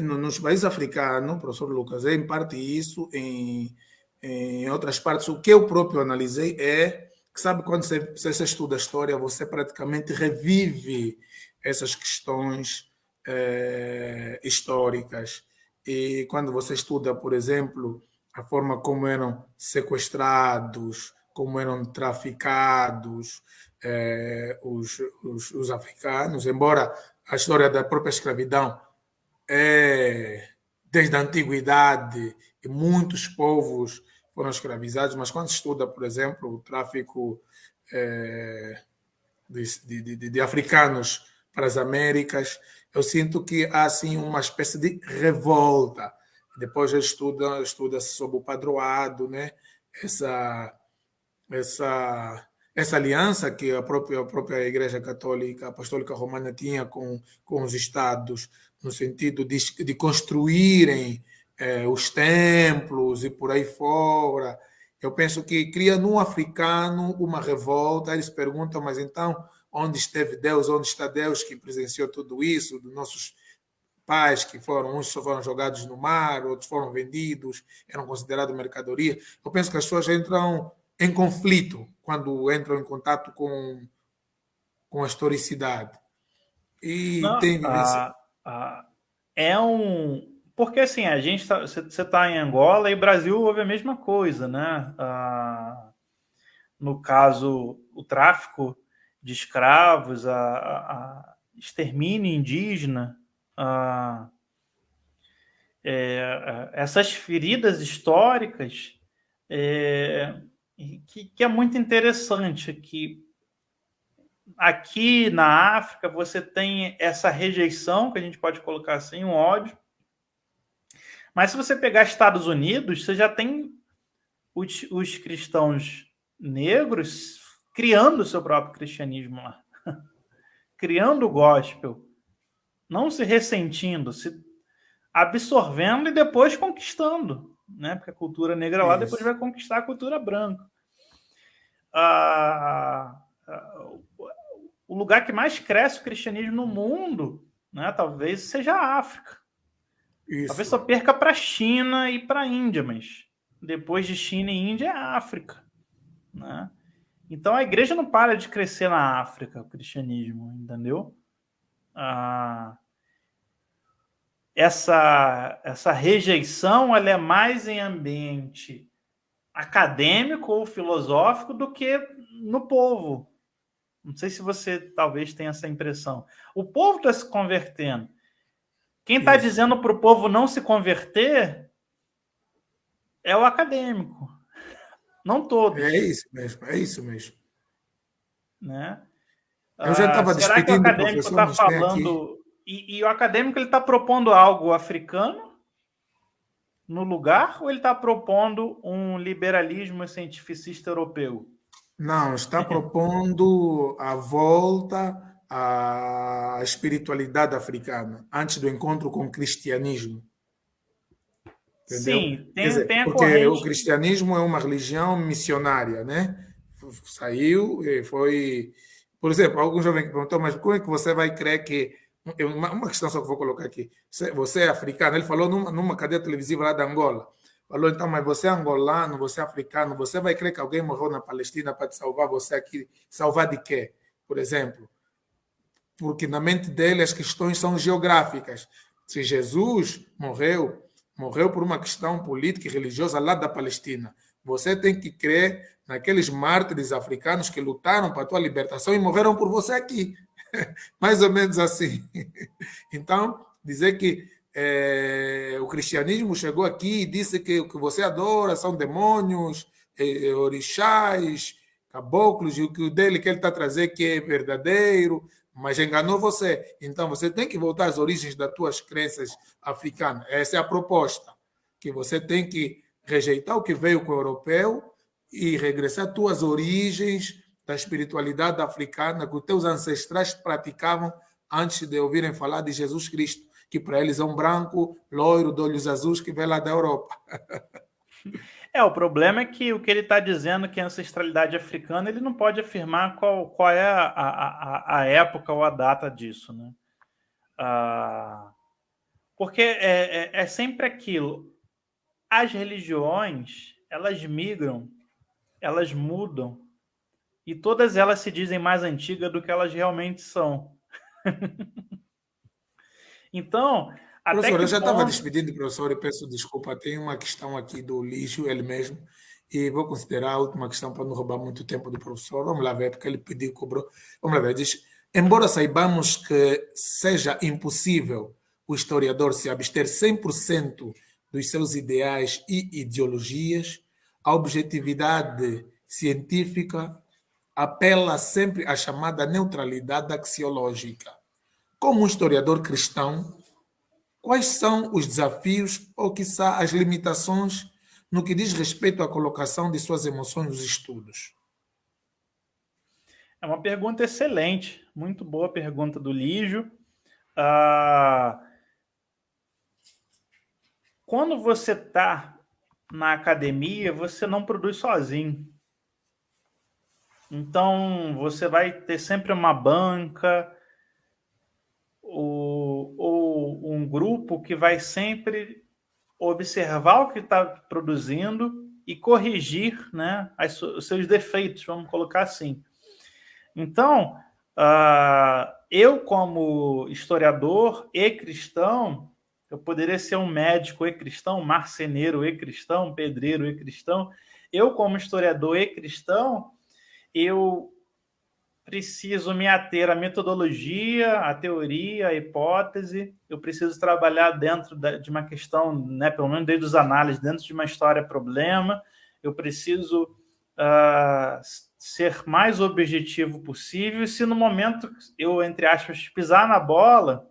Nos países africanos, professor Lucas, é em parte isso, em outras partes, o que eu próprio analisei é que, sabe, quando você estuda a história, você praticamente revive essas questões históricas. E quando você estuda, por exemplo, a forma como eram sequestrados, como eram traficados os africanos, embora a história da própria escravidão desde a antiguidade, e muitos povos foram escravizados, mas quando se estuda, por exemplo, o tráfico de africanos para as Américas, eu sinto que há assim uma espécie de revolta. Depois estuda-se sobre o padroado, né? Essa aliança que a própria Igreja Católica Apostólica Romana tinha com os Estados, no sentido de construírem os templos e por aí fora. Eu penso que cria no africano uma revolta. Eles perguntam, mas então, onde esteve Deus? Onde está Deus que presenciou tudo isso? Dos nossos pais que foram, uns só foram jogados no mar, outros foram vendidos, eram considerados mercadoria. Eu penso que as pessoas entram em conflito quando entram em contato com a historicidade. E Não, tem vivenciado. é um. Porque assim, a gente você está em Angola e o Brasil houve a mesma coisa, né? No caso, o tráfico de escravos, a extermínio indígena, essas feridas históricas, que é muito interessante, que aqui na África você tem essa rejeição, que a gente pode colocar assim, um ódio, mas se você pegar Estados Unidos, você já tem os cristãos negros criando o seu próprio cristianismo lá, criando o gospel, não se ressentindo, se absorvendo e depois conquistando, né? Porque a cultura negra lá depois Isso, vai conquistar a cultura branca. Ah, o lugar que mais cresce o cristianismo no mundo, né? Talvez seja a África. Talvez isso, só perca para a China e para a Índia, mas depois de China e Índia é a África, né? Então a igreja não para de crescer na África, o cristianismo, entendeu? Essa rejeição ela é mais em ambiente acadêmico ou filosófico do que no povo. Não sei se você talvez tenha essa impressão. O povo está se convertendo. Quem está isso. dizendo para o povo não se converter é o acadêmico, não É todos, isso mesmo, é isso mesmo. né? Eu já estava Será que o despedindo o acadêmico professor, está mas tem aqui. falando e o acadêmico ele está propondo algo africano no lugar ou ele está propondo um liberalismo cientificista europeu? Não, está propondo a volta à espiritualidade africana, antes do encontro com o cristianismo, entendeu? Sim, Quer dizer, tem a porque o corrente. cristianismo é uma religião missionária, né? Saiu e foi. Por exemplo, algum jovem que perguntou, mas como é que você vai crer que. Uma questão só que eu vou colocar aqui. Você é africano, ele falou numa cadeia televisiva lá da Angola. Falou, então, mas você é angolano, você é africano, você vai crer que alguém morreu na Palestina para te salvar você aqui? Salvar de quê? Por exemplo, porque na mente dele as questões são geográficas. Se Jesus morreu por uma questão política e religiosa lá da Palestina. Você tem que crer naqueles mártires africanos que lutaram para a tua libertação e morreram por você aqui. Mais ou menos assim. Então, dizer que o cristianismo chegou aqui e disse que o que você adora são demônios, orixás, caboclos, e o que o dele que ele está trazendo que é verdadeiro, mas enganou você. Então, você tem que voltar às origens das tuas crenças africanas. Essa é a proposta, que você tem que rejeitar o que veio com o europeu e regressar às tuas origens da espiritualidade africana que os teus ancestrais praticavam antes de ouvirem falar de Jesus Cristo, que para eles é um branco, loiro, de olhos azuis, que veio lá da Europa. O problema é que o que ele está dizendo que é ancestralidade africana, ele não pode afirmar qual é a época ou a data disso, né? Porque é sempre aquilo. As religiões, elas migram, elas mudam, e todas elas se dizem mais antigas do que elas realmente são. Então, até Professor, que eu já estava ponto... despedindo, professor, e peço desculpa. Tem uma questão aqui do lixo, ele mesmo, e vou considerar a última questão para não roubar muito tempo do professor. Vamos lá ver, porque ele pediu, cobrou. Vamos lá ver, diz: embora saibamos que seja impossível o historiador se abster 100% dos seus ideais e ideologias, a objetividade científica apela sempre à chamada neutralidade axiológica. Como um historiador cristão, quais são os desafios ou, quiçá, as limitações no que diz respeito à colocação de suas emoções nos estudos? É uma pergunta excelente, muito boa pergunta do Lígio. Ah, quando você está na academia, você não produz sozinho. Então, você vai ter sempre uma banca ou um grupo que vai sempre observar o que está produzindo e corrigir, né, os seus defeitos, vamos colocar assim. Então, eu, como historiador e cristão, eu poderia ser um médico e cristão, marceneiro e cristão, pedreiro e cristão. Eu, como historiador e cristão, eu preciso me ater à metodologia, à teoria, à hipótese. Eu preciso trabalhar dentro de uma questão, né, pelo menos desde os análises, dentro de uma história-problema. Eu preciso ser mais objetivo possível. E se no momento eu, entre aspas, pisar na bola,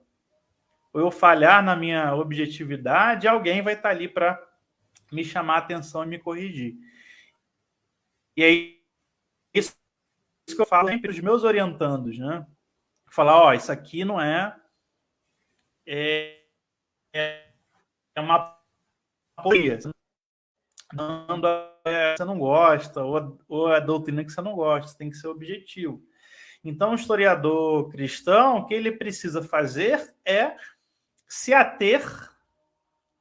ou eu falhar na minha objetividade, alguém vai estar ali para me chamar a atenção e me corrigir. E aí, isso que eu falo sempre para os meus orientandos, né? Falar, isso aqui não é uma poesia. Você não gosta, ou a doutrina que você não gosta, você tem que ser objetivo. Então, o historiador cristão, o que ele precisa fazer é se ater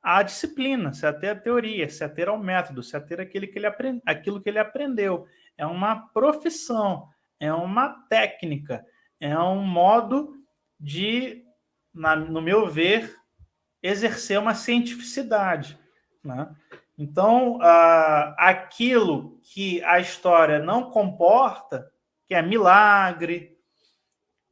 à disciplina, se ater à teoria, se ater ao método, se ater àquilo que ele aprendeu. É uma profissão, é uma técnica, é um modo de, no meu ver, exercer uma cientificidade, né? Então, aquilo que a história não comporta, que é milagre,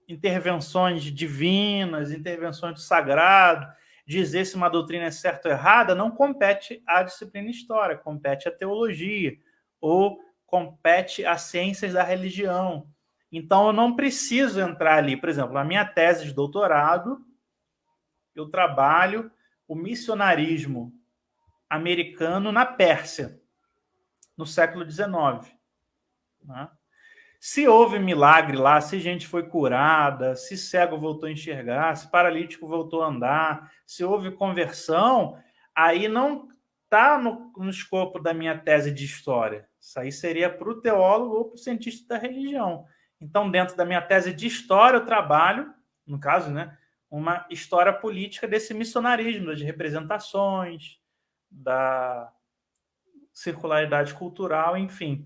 intervenções divinas, intervenções do sagrado, dizer se uma doutrina é certa ou errada, não compete à disciplina história, compete à teologia, ou compete às ciências da religião. Então, eu não preciso entrar ali. Por exemplo, na minha tese de doutorado, eu trabalho o missionarismo americano na Pérsia, no século XIX. Né? Se houve milagre lá, se gente foi curada, se cego voltou a enxergar, se paralítico voltou a andar, se houve conversão, aí não está no escopo da minha tese de história. Isso aí seria para o teólogo ou para o cientista da religião. Então, dentro da minha tese de história, eu trabalho, no caso, né, uma história política desse missionarismo, das representações, da circularidade cultural, enfim.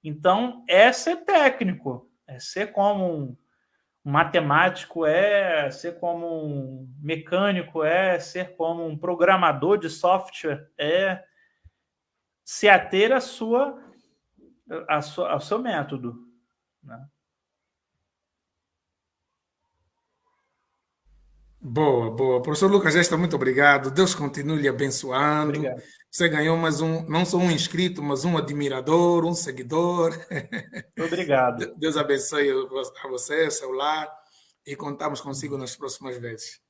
Então, é ser técnico, é ser como um matemático, é ser como um mecânico, é ser como um programador de software, é se ater ao seu método. Né? Boa, boa. Professor Lucas Gesta, muito obrigado. Deus continue lhe abençoando. Obrigado. Você ganhou mais um, não só um inscrito, mas um admirador, um seguidor. Obrigado. Deus abençoe a você, seu lar, e contamos consigo nas próximas vezes.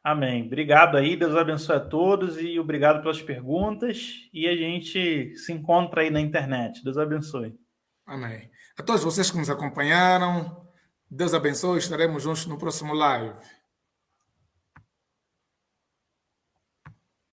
Amém. Obrigado aí, Deus abençoe a todos e obrigado pelas perguntas. E a gente se encontra aí na internet. Deus abençoe. Amém. A todos vocês que nos acompanharam, Deus abençoe. Estaremos juntos no próximo live.